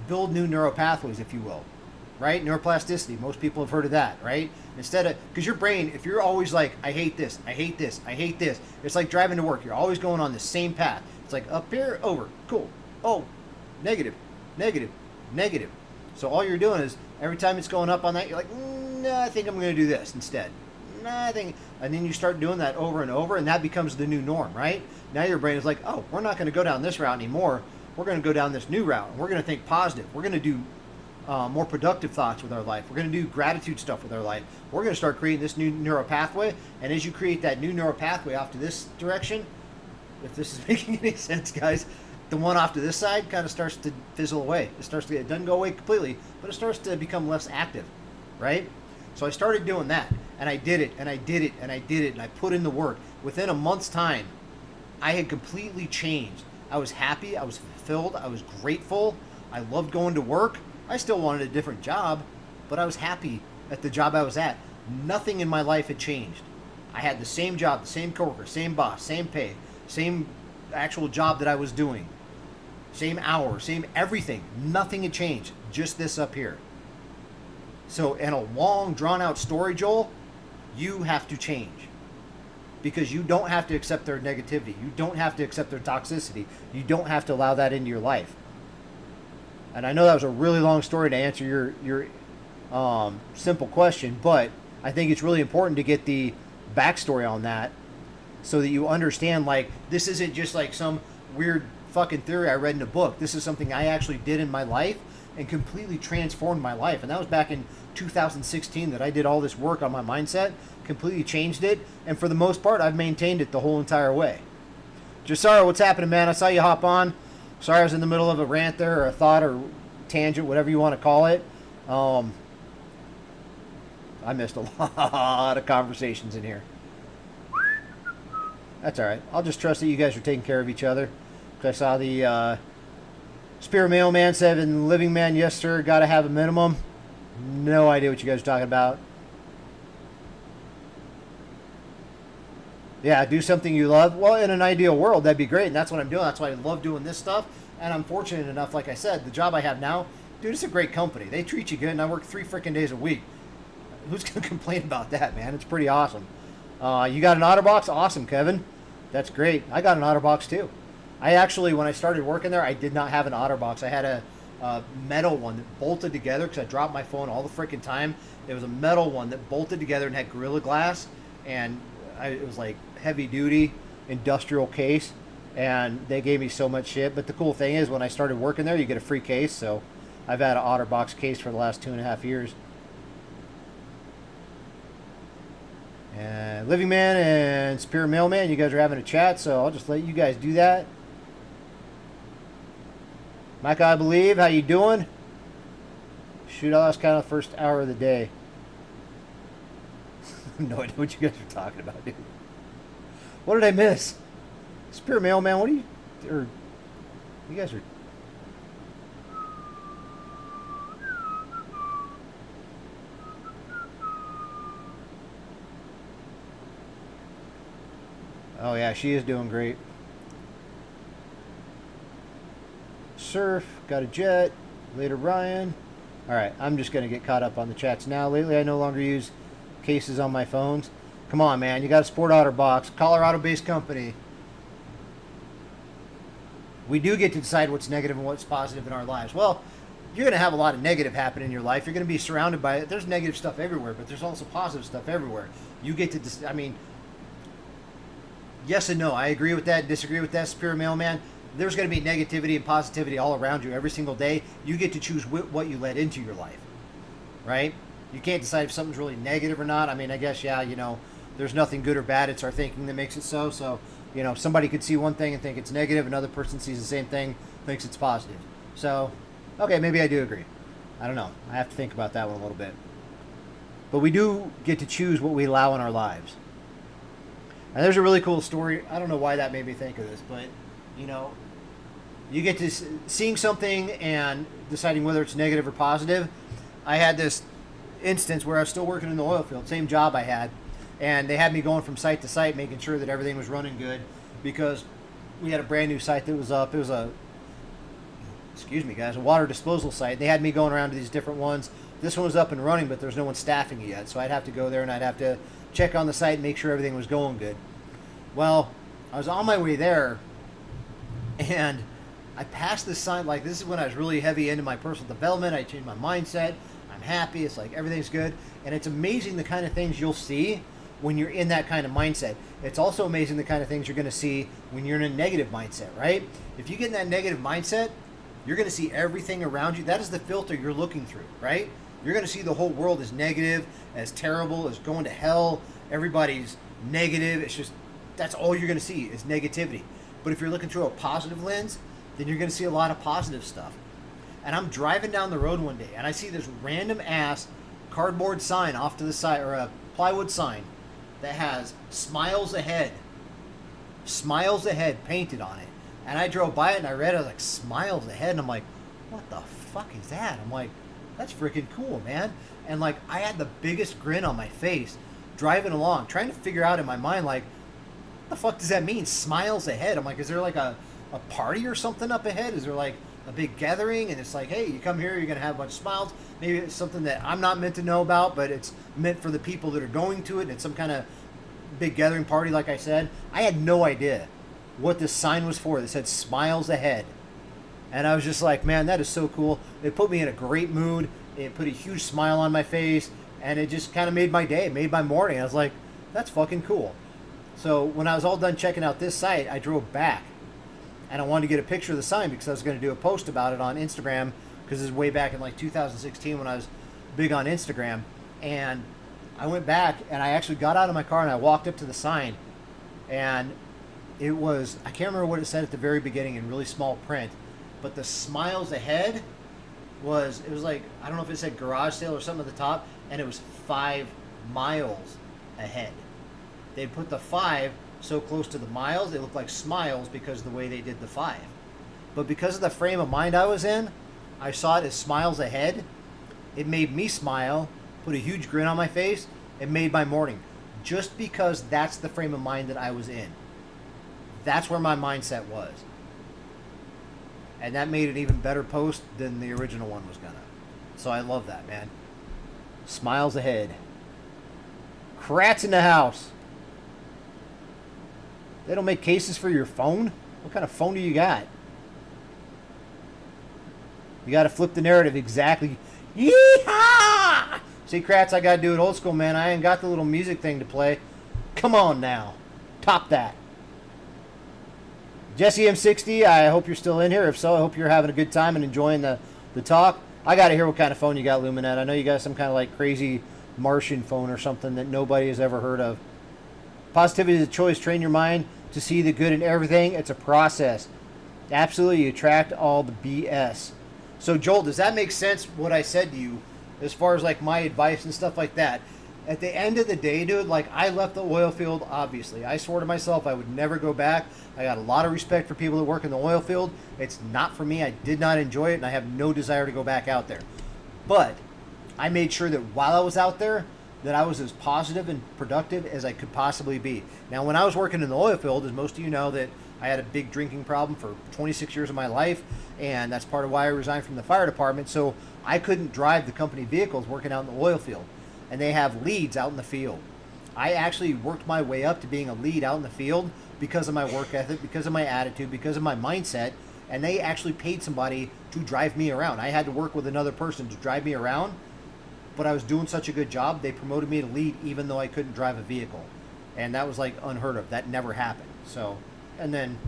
build new neural pathways, if you will, right? Neuroplasticity. Most people have heard of that, right? Instead of, because your brain, if you're always like, I hate this, I hate this, I hate this, it's like driving to work. You're always going on the same path. It's like up here, over, cool. Oh, negative, negative, negative. So all you're doing is every time it's going up on that, you're like, I think I'm going to do this instead. I think, and then you start doing that over and over, and that becomes the new norm, right? Now your brain is like, oh, we're not going to go down this route anymore. We're going to go down this new route. We're going to think positive. We're going to do more productive thoughts with our life. We're going to do gratitude stuff with our life. We're going to start creating this new neural pathway, and as you create that new neural pathway off to this direction, if this is making any sense, guys, the one off to this side kind of starts to fizzle away. It doesn't go away completely, but it starts to become less active, right? So I started doing that, and I did it, and I did it, and I did it, and I put in the work. Within a month's time, I had completely changed. I was happy, I was fulfilled, I was grateful, I loved going to work. I still wanted a different job, but I was happy at the job I was at. Nothing in my life had changed. I had the same job, the same coworker, same boss, same pay, same actual job that I was doing. Same hour, same everything. Nothing had changed. Just this up here. So in a long, drawn-out story, Joel, you have to change. Because you don't have to accept their negativity. You don't have to accept their toxicity. You don't have to allow that into your life. And I know that was a really long story to answer your simple question, but I think it's really important to get the backstory on that so that you understand, like, this isn't just like some weird fucking theory I read in a book. This is something I actually did in my life and completely transformed my life. And that was back in 2016 that I did all this work on my mindset, completely changed it, and for the most part, I've maintained it the whole entire way. Jasara, what's happening, man? I saw you hop on. Sorry I was in the middle of a rant there, or a thought, or tangent, whatever you want to call it. I missed a lot of conversations in here. That's all right. I'll just trust that you guys are taking care of each other. I saw the Spirit Mailman said, "In Living Man, yes sir, got to have a minimum." No idea what you guys are talking about. Yeah, do something you love. Well, in an ideal world, that'd be great, and that's what I'm doing. That's why I love doing this stuff. And I'm fortunate enough, like I said, the job I have now, dude, it's a great company. They treat you good, and I work 3 freaking days a week. Who's going to complain about that, man? It's pretty awesome. You got an OtterBox? Awesome, Kevin. That's great. I got an OtterBox, too. I actually, when I started working there, I did not have an OtterBox. I had a metal one that bolted together because I dropped my phone all the freaking time. It was a metal one that bolted together and had Gorilla Glass, and it was like heavy-duty industrial case, and they gave me so much shit. But the cool thing is, when I started working there, you get a free case, so I've had an OtterBox case for the last 2.5 years. And Living Man and Spirit Mailman, you guys are having a chat, so I'll just let you guys do that. Micah, I believe, how you doing? Shoot, I lost kind of the first hour of the day. No idea what you guys are talking about, dude. What did I miss? Spirit Mailman, what are you... Or, you guys are... Oh yeah, she is doing great. Surf, got a jet. Later, Ryan. Alright, I'm just going to get caught up on the chats now. Lately, I no longer use cases on my phones. Come on, man. You got a Sport OtterBox. Colorado-based company. We do get to decide what's negative and what's positive in our lives. Well, you're going to have a lot of negative happen in your life. You're going to be surrounded by it. There's negative stuff everywhere, but there's also positive stuff everywhere. You get to, I mean, yes and no. I agree with that, disagree with that, Superior Mailman. There's going to be negativity and positivity all around you every single day. You get to choose what you let into your life, right? You can't decide if something's really negative or not. I mean, I guess, yeah, you know, there's nothing good or bad. It's our thinking that makes it so. So, you know, somebody could see one thing and think it's negative. Another person sees the same thing, thinks it's positive. So, okay, maybe I do agree. I don't know. I have to think about that one a little bit. But we do get to choose what we allow in our lives. And there's a really cool story. I don't know why that made me think of this, but, you know, you get to seeing something and deciding whether it's negative or positive. I had this instance where I was still working in the oil field, same job I had, and they had me going from site to site, making sure that everything was running good, because we had a brand new site that was up. It was a water disposal site. They had me going around to these different ones. This one was up and running, but there's no one staffing it yet, so I'd have to go there and I'd have to check on the site and make sure everything was going good. Well, I was on my way there, and I passed this sign. Like, this is when I was really heavy into my personal development. I changed my mindset. I'm happy. It's like everything's good, and it's amazing the kind of things you'll see when you're in that kind of mindset. It's also amazing the kind of things you're going to see when you're in a negative mindset, right? If you get in that negative mindset, you're going to see everything around you. That is the filter you're looking through, right? You're going to see the whole world as negative, as terrible, as going to hell. Everybody's negative. It's just, that's all you're going to see is negativity. But if you're looking through a positive lens, then you're going to see a lot of positive stuff. And I'm driving down the road one day, and I see this random ass cardboard sign off to the side, or a plywood sign that has "Smiles Ahead." "Smiles Ahead" painted on it. And I drove by it and I read it. I was like, "Smiles Ahead," and I'm like, what the fuck is that? I'm like, that's freaking cool, man. And like, I had the biggest grin on my face driving along, trying to figure out in my mind, like, what the fuck does that mean? "Smiles Ahead." I'm like, is there like a party or something up ahead? Is there like a big gathering? And it's like, hey, you come here, you're going to have a bunch of smiles. Maybe it's something that I'm not meant to know about, but it's meant for the people that are going to it. And it's some kind of big gathering party, like I said. I had no idea what this sign was for that said "Smiles Ahead." And I was just like, man, that is so cool. It put me in a great mood. It put a huge smile on my face. And it just kind of made my day, made my morning. I was like, that's fucking cool. So when I was all done checking out this site, I drove back. And I wanted to get a picture of the sign because I was going to do a post about it on Instagram, because this is way back in like 2016 when I was big on Instagram. And I went back and I actually got out of my car and I walked up to the sign, and it was, I can't remember what it said at the very beginning in really small print, but the "Smiles Ahead" was, it was like, I don't know if it said garage sale or something at the top, and it was 5 miles ahead. They'd put the 5 so close to the miles, they looked like smiles because of the way they did the 5. But because of the frame of mind I was in, I saw it as "Smiles Ahead." It made me smile, put a huge grin on my face. It made my morning. Just because that's the frame of mind that I was in. That's where my mindset was. And that made an even better post than the original one was gonna. So I love that, man. "Smiles Ahead." Kratz in the house. They don't make cases for your phone? What kind of phone do you got? You got to flip the narrative exactly. Yeehaw! See, Kratz, I got to do it old school, man. I ain't got the little music thing to play. Come on now. Top that. Jesse M60, I hope you're still in here. If so, I hope you're having a good time and enjoying the talk. I got to hear what kind of phone you got, Luminette. I know you got some kind of like crazy Martian phone or something that nobody has ever heard of. Positivity is a choice. Train your mind to see the good in everything. It's a process. Absolutely, you attract all the BS. So, Joel, does that make sense, what I said to you, as far as like my advice and stuff like that? At the end of the day, dude, like, I left the oil field, obviously. I swore to myself I would never go back. I got a lot of respect for people that work in the oil field. It's not for me. I did not enjoy it, and I have no desire to go back out there. But I made sure that while I was out there, that I was as positive and productive as I could possibly be. Now, when I was working in the oil field, as most of you know, that I had a big drinking problem for 26 years of my life, and that's part of why I resigned from the fire department. So I couldn't drive the company vehicles working out in the oil field, and they have leads out in the field. I actually worked my way up to being a lead out in the field because of my work ethic, because of my attitude, because of my mindset, and they actually paid somebody to drive me around. I had to work with another person to drive me around, but I was doing such a good job, they promoted me to lead even though I couldn't drive a vehicle. And that was like unheard of. That never happened. So, and then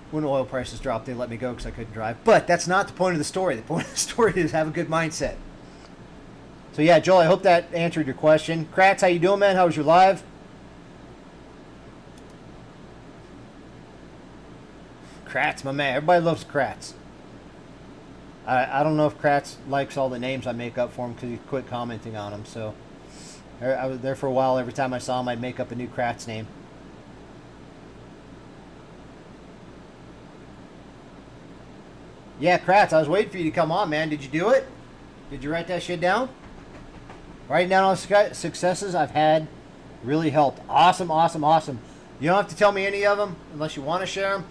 when oil prices dropped, they let me go because I couldn't drive. But that's not the point of the story. The point of the story is have a good mindset. So yeah, Joel, I hope that answered your question. Kratz, how you doing, man? How was your live? Kratz, my man. Everybody loves Kratz. I don't know if Kratz likes all the names I make up for him because he quit commenting on them. So I was there for a while. Every time I saw him, I'd make up a new Kratz name. Yeah, Kratz, I was waiting for you to come on, man. Did you do it? Did you write that shit down? Writing down all the successes I've had really helped. Awesome, awesome, awesome. You don't have to tell me any of them unless you want to share them.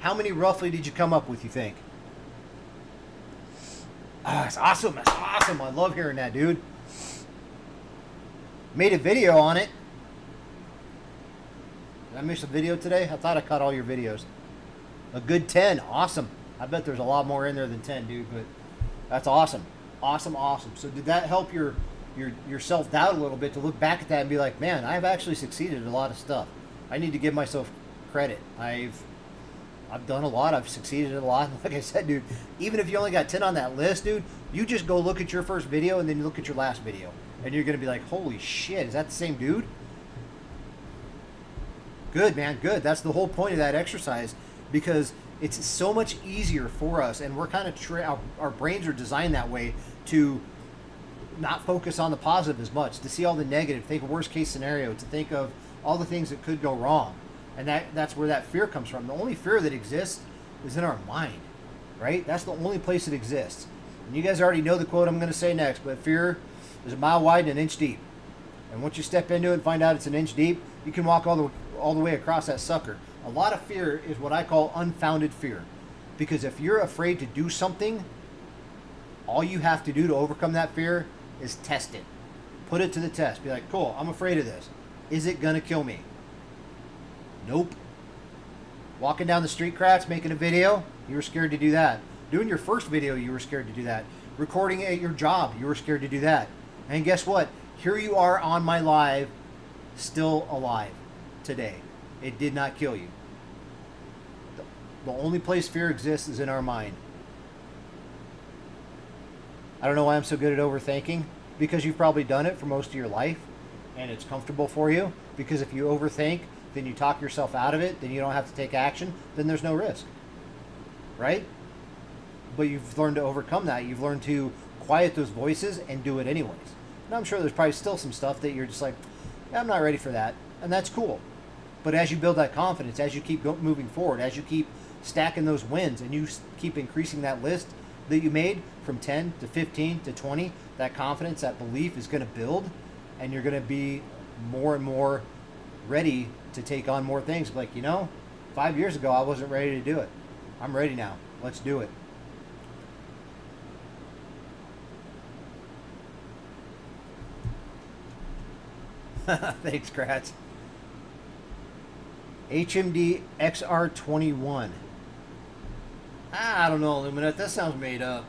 How many roughly did you come up with, you think? Ah, that's awesome. That's awesome. I love hearing that, dude. Made a video on it. Did I miss a video today? I thought I caught all your videos. A good 10. Awesome. I bet there's a lot more in there than 10, dude, but that's awesome. Awesome, awesome. So did that help your self-doubt a little bit to look back at that and be like, man, I've actually succeeded at a lot of stuff. I need to give myself credit. I've done a lot. I've succeeded at a lot. Like I said, dude, even if you only got 10 on that list, dude, you just go look at your first video and then you look at your last video. And you're going to be like, holy shit, is that the same dude? Good, man, good. That's the whole point of that exercise, because it's so much easier for us, and we're kind of our brains are designed that way to not focus on the positive as much, to see all the negative, think of worst case scenario, to think of all the things that could go wrong. And that's where that fear comes from. The only fear that exists is in our mind, right? That's the only place it exists. And you guys already know the quote I'm going to say next, but fear is a mile wide and an inch deep. And once you step into it and find out it's an inch deep, you can walk all the way across that sucker. A lot of fear is what I call unfounded fear. Because if you're afraid to do something, all you have to do to overcome that fear is test it. Put it to the test. Be like, cool, I'm afraid of this. Is it going to kill me? Nope. Walking down the street, Kratz, making a video, you were scared to do that. Doing your first video, you were scared to do that. Recording at your job, you were scared to do that. And guess what? Here you are on my live, still alive today. It did not kill you. The only place fear exists is in our mind. I don't know why I'm so good at overthinking, because you've probably done it for most of your life and it's comfortable for you. Because if you overthink, then you talk yourself out of it, then you don't have to take action, then there's no risk, right? But you've learned to overcome that. You've learned to quiet those voices and do it anyways. And I'm sure there's probably still some stuff that you're just like, yeah, I'm not ready for that, and that's cool. But as you build that confidence, as you keep moving forward, as you keep stacking those wins, and you keep increasing that list that you made from 10 to 15 to 20, that confidence, that belief is going to build, and you're going to be more and more ready to take on more things. Like, 5 years ago I wasn't ready to do it. I'm ready now. Let's do it. Thanks, Kratz. HMD XR21. I don't know, Illuminate. That sounds made up.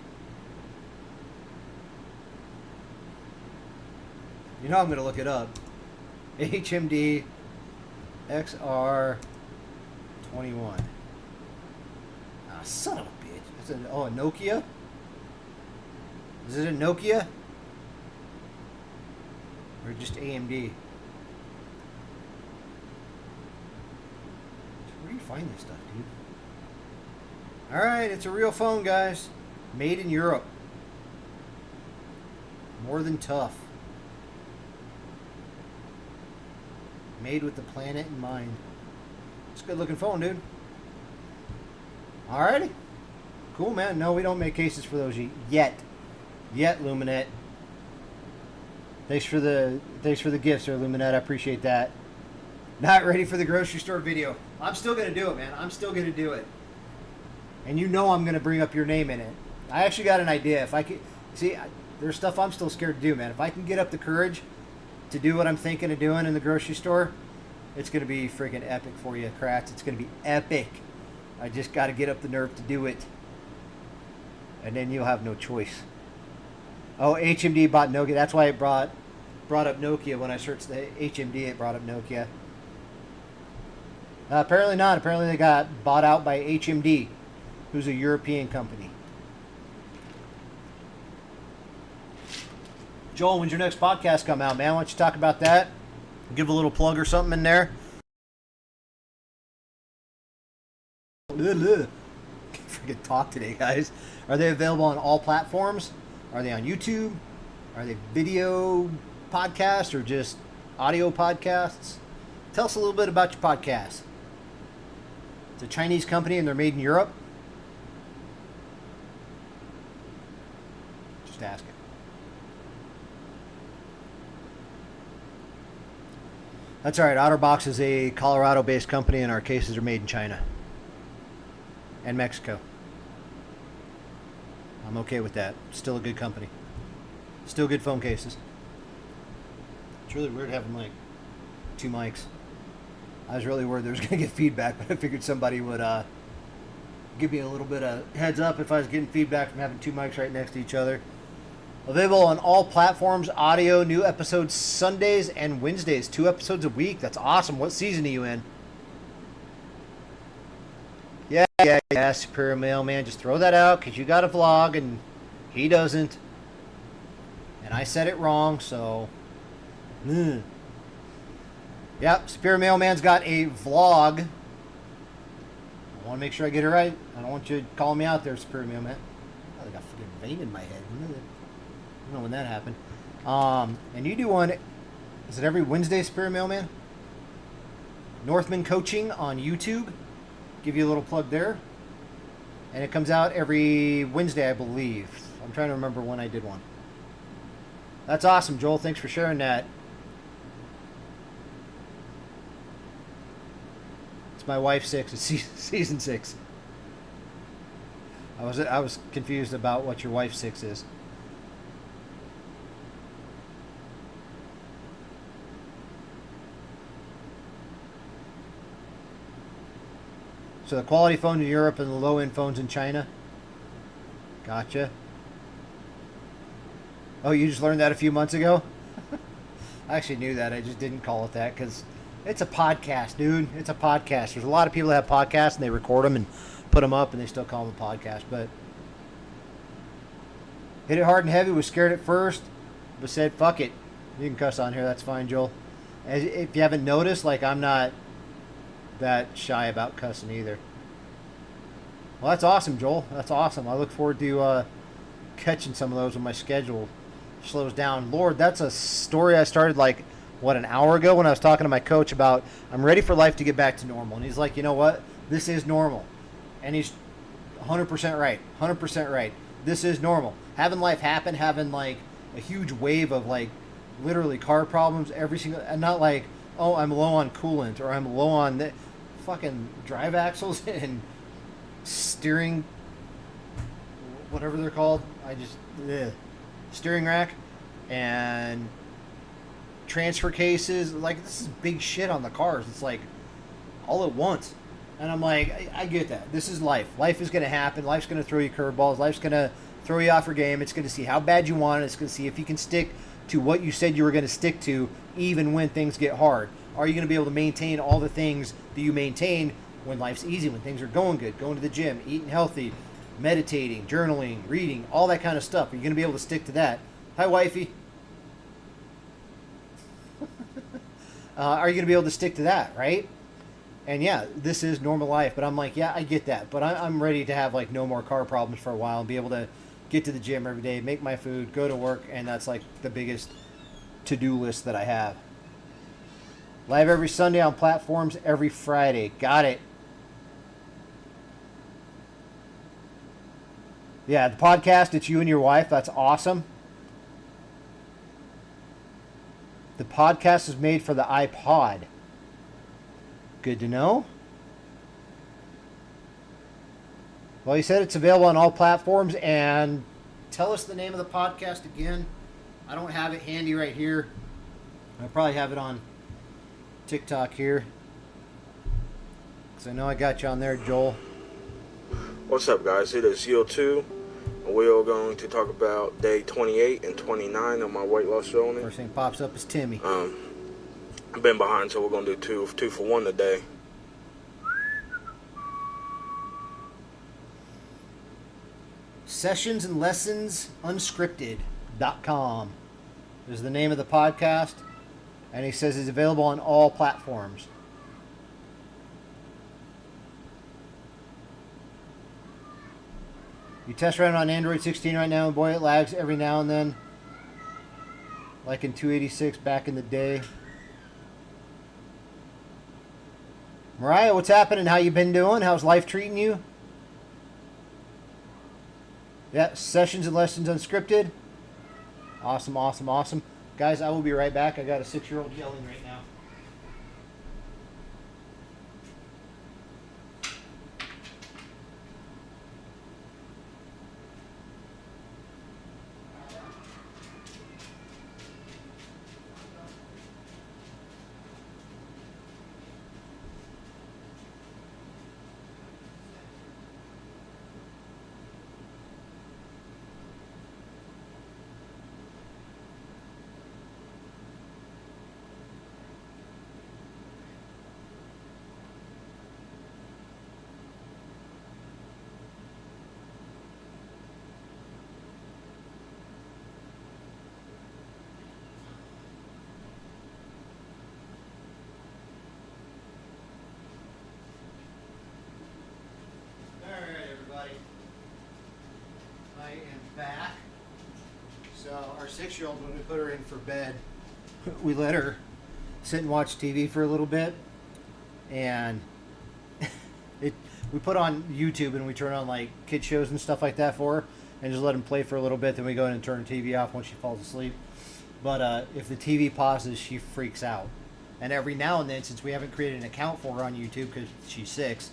I'm going to look it up. HMD XR21. Ah, son of a bitch. Is it, a Nokia? Is it a Nokia? Or just AMD? Where do you find this stuff, dude? Alright, it's a real phone, guys. Made in Europe. More than tough. Made with the planet in mind. It's a good looking phone, dude. Alrighty. Cool, man. No, we don't make cases for those yet. Yet, Luminette. Thanks for the gifts there, Luminette. I appreciate that. Not ready for the grocery store video. I'm still going to do it, man. I'm still going to do it. And I'm going to bring up your name in it. I actually got an idea. If I could... See, there's stuff I'm still scared to do, man. If I can get up the courage to do what I'm thinking of doing in the grocery store, it's going to be freaking epic for you, Kratz. It's going to be epic. I just got to get up the nerve to do it. And then you'll have no choice. Oh, HMD bought Nokia. That's why it brought up Nokia. When I searched the HMD, it brought up Nokia. Apparently not. Apparently they got bought out by HMD, who's a European company. Joel, when's your next podcast come out, man? Why don't you talk about that? Give a little plug or something in there. Can't forget talk today, guys. Are they available on all platforms? Are they on YouTube? Are they video podcasts or just audio podcasts? Tell us a little bit about your podcast. It's a Chinese company and they're made in Europe. Just asking. That's all right. OtterBox is a Colorado-based company and our cases are made in China and Mexico. I'm okay with that. Still a good company. Still good phone cases. It's really weird having like 2 mics. I was really worried there was going to get feedback, but I figured somebody would give me a little bit of heads up if I was getting feedback from having 2 mics right next to each other. Available on all platforms, audio, new episodes Sundays and Wednesdays. 2 episodes a week. That's awesome. What season are you in? Yeah, Superior Mailman. Just throw that out because you got a vlog and he doesn't. And I said it wrong, so... Yep, Superior Mailman's got a vlog. I want to make sure I get it right. I don't want you calling me out there, Superior Mailman. Oh, I got a freaking vein in my head. I don't know when that happened. And you do one... Is it every Wednesday, Superior Mailman? Northman Coaching on YouTube. Give you a little plug there. And it comes out every Wednesday, I believe. I'm trying to remember when I did one. That's awesome, Joel. Thanks for sharing that. It's my wife's 6. It's season 6. I was confused about what your wife's 6 is. So the quality phones in Europe and the low-end phones in China. Gotcha. Oh, you just learned that a few months ago? I actually knew that. I just didn't call it that because it's a podcast, dude. It's a podcast. There's a lot of people that have podcasts and they record them and put them up and they still call them a podcast. But hit it hard and heavy. Was scared at first, but said, fuck it. You can cuss on here. That's fine, Joel. If you haven't noticed, like I'm not that shy about cussing either. Well, that's awesome, Joel. That's awesome. I look forward to catching some of those when my schedule slows down. Lord, that's a story I started like, an hour ago when I was talking to my coach about I'm ready for life to get back to normal. And he's like, you know what? This is normal. And he's 100% right. 100% right. This is normal. Having life happen, having like a huge wave of like literally car problems every single, and not like, oh, I'm low on coolant or I'm low on the fucking drive axles and steering, whatever they're called. Steering rack and transfer cases. Like, this is big shit on the cars. It's like all at once. And I'm like, I get that. This is life. Life is going to happen. Life's going to throw you curveballs. Life's going to throw you off your game. It's going to see how bad you want it. It's going to see if you can stick to what you said you were going to stick to even when things get hard. Are you going to be able to maintain all the things that you maintain when life's easy, when things are going good, going to the gym, eating healthy, meditating, journaling, reading, all that kind of stuff? Are you going to be able to stick to that? Hi, wifey. Are you going to be able to stick to that, right? And yeah, this is normal life, but I'm like, yeah, I get that. But I'm ready to have like no more car problems for a while and be able to get to the gym every day, make my food, go to work, and that's like the biggest to-do list that I have. Live every Sunday on platforms every Friday. Got it. Yeah, the podcast, it's you and your wife. That's awesome. The podcast is made for the iPod. Good to know. Well, you said it's available on all platforms, and tell us the name of the podcast again. I don't have it handy right here. I probably have it on TikTok here, because I know I got you on there, Joel. What's up, guys? It is Yield2. We're going to talk about day 28 and 29 on my weight loss journey. First thing pops up is Timmy. I've been behind, so we're going to do two for one today. Sessions and Lessons Unscripted.com is the name of the podcast, and he says it's available on all platforms. You test run on Android 16 right now, and boy, it lags every now and then. Like in 286 back in the day. Mariah, what's happening? How you been doing? How's life treating you? Yeah, Sessions and Lessons Unscripted. Awesome, awesome, awesome. Guys, I will be right back. I got a 6-year-old yelling right now. I am back. So our 6-year-old, when we put her in for bed, we let her sit and watch TV for a little bit, and we put on YouTube and we turn on like kid shows and stuff like that for her, and just let them play for a little bit. Then we go in and turn the TV off when she falls asleep. But if the TV pauses, she freaks out. And every now and then, since we haven't created an account for her on YouTube because she's 6.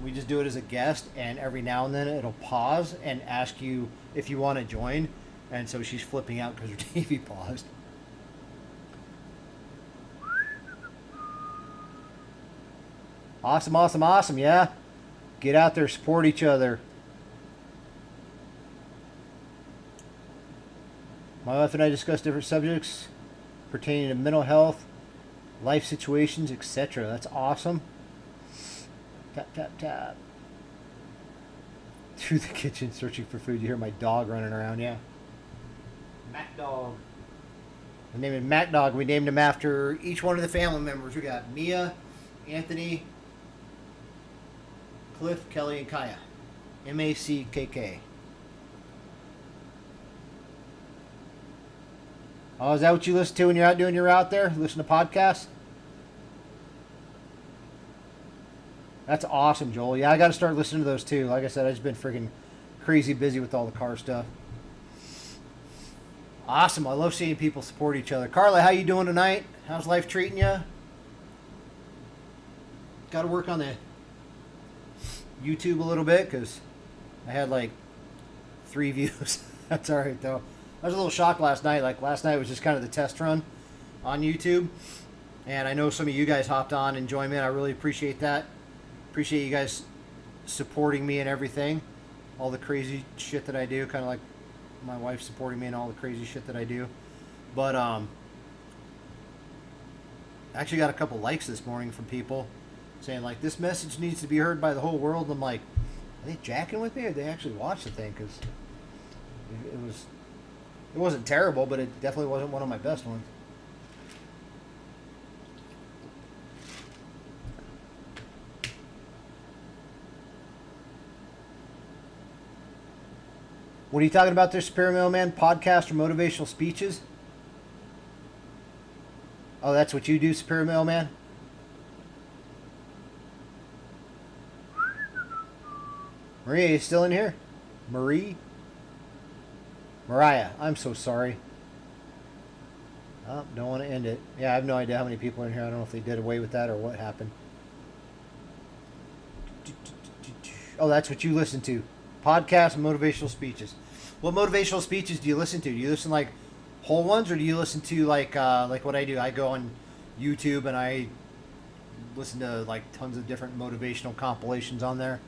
We just do it as a guest, and every now and then it'll pause and ask you if you want to join, and so she's flipping out because her TV paused. Awesome, awesome, awesome, yeah? Get out there, support each other. My wife and I discuss different subjects pertaining to mental health, life situations, etc. That's awesome. Tap, tap, tap. Through the kitchen searching for food. You hear my dog running around, yeah. Mac Dog. We named him Mac Dog. We named him after each one of the family members. We got Mia, Anthony, Cliff, Kelly, and Kaya. M-A-C-K-K. Oh, is that what you listen to when you're out doing your route there? Listen to podcasts? That's awesome, Joel. Yeah, I got to start listening to those too. Like I said, I've just been freaking crazy busy with all the car stuff. Awesome. I love seeing people support each other. Carla, how you doing tonight? How's life treating you? Got to work on the YouTube a little bit because I had like 3 views. That's all right, though. I was a little shocked last night. Like, last night was just kind of the test run on YouTube. And I know some of you guys hopped on and joined me, and I really appreciate that. Appreciate you guys supporting me and everything. All the crazy shit that I do. Kind of like my wife supporting me and all the crazy shit that I do. But, I actually got a couple likes this morning from people saying, like, this message needs to be heard by the whole world. And I'm like, are they jacking with me, or did they actually watch the thing? Because it wasn't terrible, but it definitely wasn't one of my best ones. What are you talking about there, Superior Mailman? Podcast or motivational speeches? Oh, that's what you do, Superior Mailman? Maria, you still in here? Marie? Mariah, I'm so sorry. Oh, don't want to end it. Yeah, I have no idea how many people are in here. I don't know if they did away with that or what happened. Oh, that's what you listen to. Podcasts and motivational speeches. What motivational speeches do you listen to? Do you listen like whole ones, or do you listen to like what I do? I go on YouTube and I listen to like tons of different motivational compilations on there.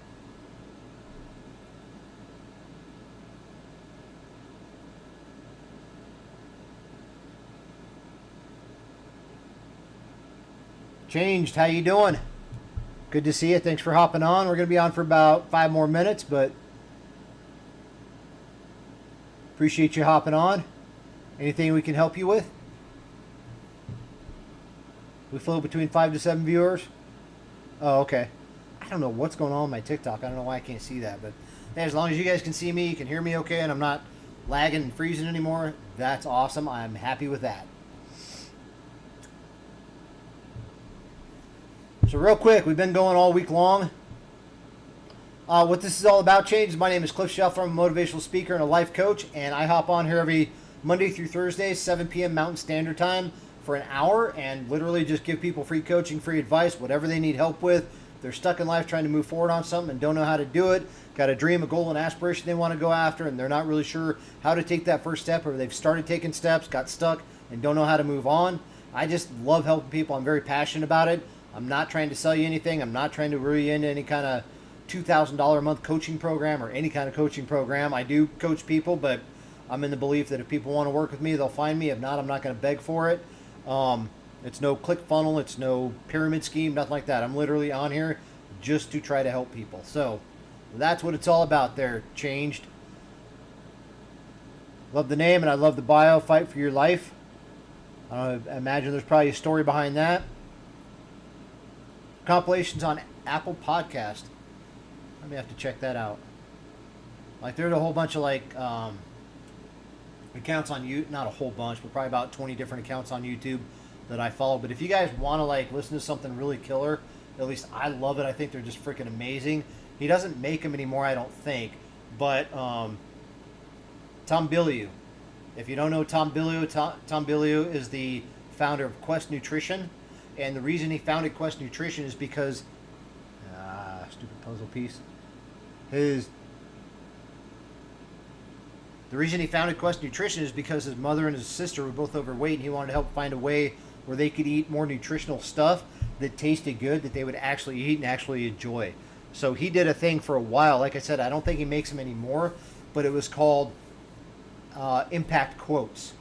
Changed. How you doing? Good to see you. Thanks for hopping on. We're going to be on for about 5 more minutes, but appreciate you hopping on. Anything we can help you with? We flow between 5 to 7 viewers. Oh, okay. I don't know what's going on with my TikTok. I don't know why I can't see that, but hey, as long as you guys can see me, you can hear me okay, and I'm not lagging and freezing anymore, that's awesome. I'm happy with that. So real quick, we've been going all week long. What this is all about, Change. My name is Cliff Shelfer. I'm a motivational speaker and a life coach, and I hop on here every Monday through Thursday, 7 p.m. Mountain Standard Time for an hour, and literally just give people free coaching, free advice, whatever they need help with. They're stuck in life trying to move forward on something and don't know how to do it, got a dream, a goal, an aspiration they want to go after, and they're not really sure how to take that first step, or they've started taking steps, got stuck, and don't know how to move on. I just love helping people. I'm very passionate about it. I'm not trying to sell you anything. I'm not trying to reel you into any kind of $2,000 a month coaching program or any kind of coaching program. I do coach people, but I'm in the belief that if people want to work with me, they'll find me. If not, I'm not going to beg for it. It's no click funnel. It's no pyramid scheme, nothing like that. I'm literally on here just to try to help people. So that's what it's all about there, Changed. Love the name and I love the bio, Fight for Your Life. I imagine there's probably a story behind that. Compilations on Apple Podcast. I may have to check that out. Like there's a whole bunch of accounts on YouTube, not a whole bunch, but probably about 20 different accounts on YouTube that I follow. But if you guys want to listen to something really killer, at least I love it. I think they're just freaking amazing. He doesn't make them anymore, I don't think. But Tom Bilyeu. If you don't know Tom Bilyeu, Tom Bilyeu is the founder of Quest Nutrition. And the reason he founded Quest Nutrition is because stupid puzzle piece. The reason he founded Quest Nutrition is because his mother and his sister were both overweight, and he wanted to help find a way where they could eat more nutritional stuff that tasted good, that they would actually eat and actually enjoy. So he did a thing for a while. Like I said, I don't think he makes them anymore, but it was called Impact Quotes.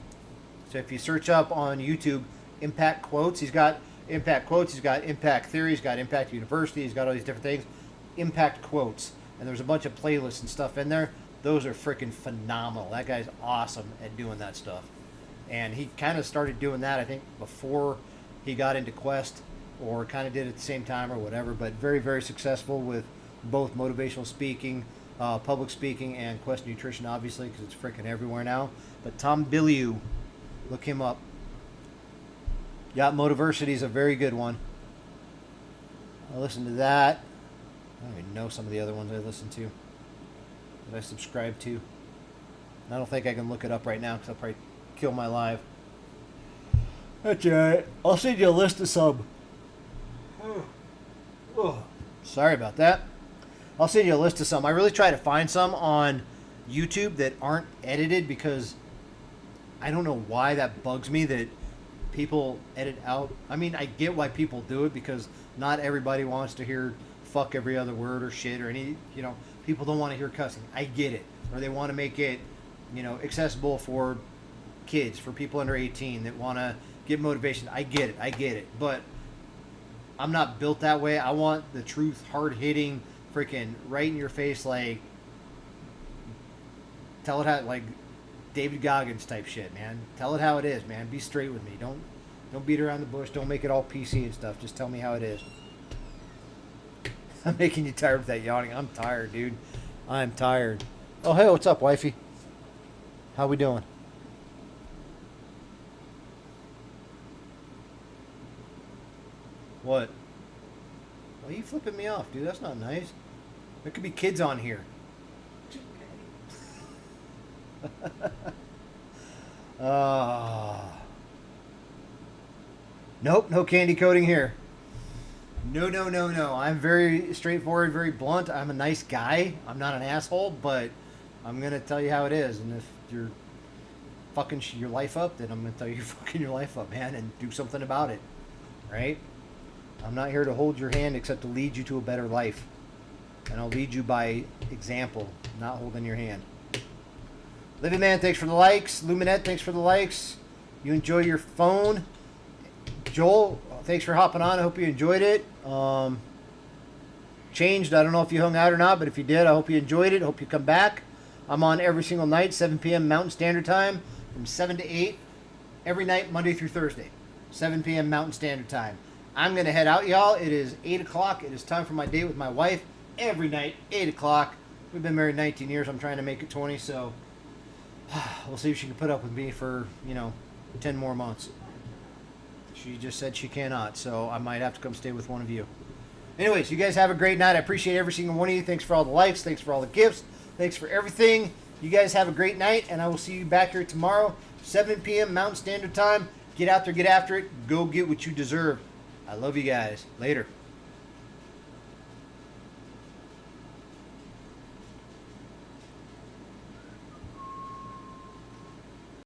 So if you search up on YouTube Impact Quotes, he's got Impact Quotes, he's got Impact Theory, he's got Impact University, he's got all these different things. Impact Quotes. And there's a bunch of playlists and stuff in there. Those are freaking phenomenal. That guy's awesome at doing that stuff. And he kind of started doing that, I think, before he got into Quest, or kind of did it at the same time or whatever, but very, very successful with both motivational speaking, public speaking, and Quest Nutrition, obviously, because it's freaking everywhere now. But Tom Bilyeu, look him up. Yeah, Motiversity is a very good one. I listened to that. I don't even know some of the other ones I listened to that I subscribe to. I don't think I can look it up right now because I'll probably kill my live. That's alright. I'll send you a list of some. Sorry about that. I'll send you a list of some. I really try to find some on YouTube that aren't edited because I don't know why that bugs me that people edit out. I mean, I get why people do it because not everybody wants to hear fuck every other word or shit or any, people don't want to hear cussing. I get it. Or they want to make it, accessible for kids, for people under 18 that want to get motivation. I get it. But I'm not built that way. I want the truth, hard-hitting, freaking right in your face, tell it how, David Goggins type shit, man. Tell it how it is, man. Be straight with me. Don't beat around the bush. Don't make it all PC and stuff. Just tell me how it is. I'm making you tired with that yawning. I'm tired, dude. I'm tired. Oh, hey, what's up, wifey? How we doing? What? Why are you flipping me off, dude? That's not nice. There could be kids on here. Nope, no candy coating here. No. I'm very straightforward, very blunt. I'm a nice guy. I'm not an asshole, but I'm going to tell you how it is. And if you're fucking your life up, then I'm going to tell you you're fucking your life up, man, and do something about it. Right? I'm not here to hold your hand except to lead you to a better life. And I'll lead you by example, not holding your hand. Living Man, thanks for the likes. Luminette, thanks for the likes. You enjoy your phone. Joel, thanks for hopping on. I hope you enjoyed it. Changed. I don't know if you hung out or not, but if you did, I hope you enjoyed it. Hope you come back. I'm on every single night, 7 p.m. Mountain Standard Time, from 7 to 8, every night, Monday through Thursday, 7 p.m. Mountain Standard Time. I'm going to head out, y'all. It is 8 o'clock. It is time for my date with my wife. Every night, 8 o'clock. We've been married 19 years. I'm trying to make it 20, so we'll see if she can put up with me for, 10 more months. She just said she cannot, so I might have to come stay with one of you. Anyways, you guys have a great night. I appreciate every single one of you. Thanks for all the likes. Thanks for all the gifts. Thanks for everything. You guys have a great night, and I will see you back here tomorrow, 7 p.m. Mountain Standard Time. Get out there, get after it. Go get what you deserve. I love you guys. Later.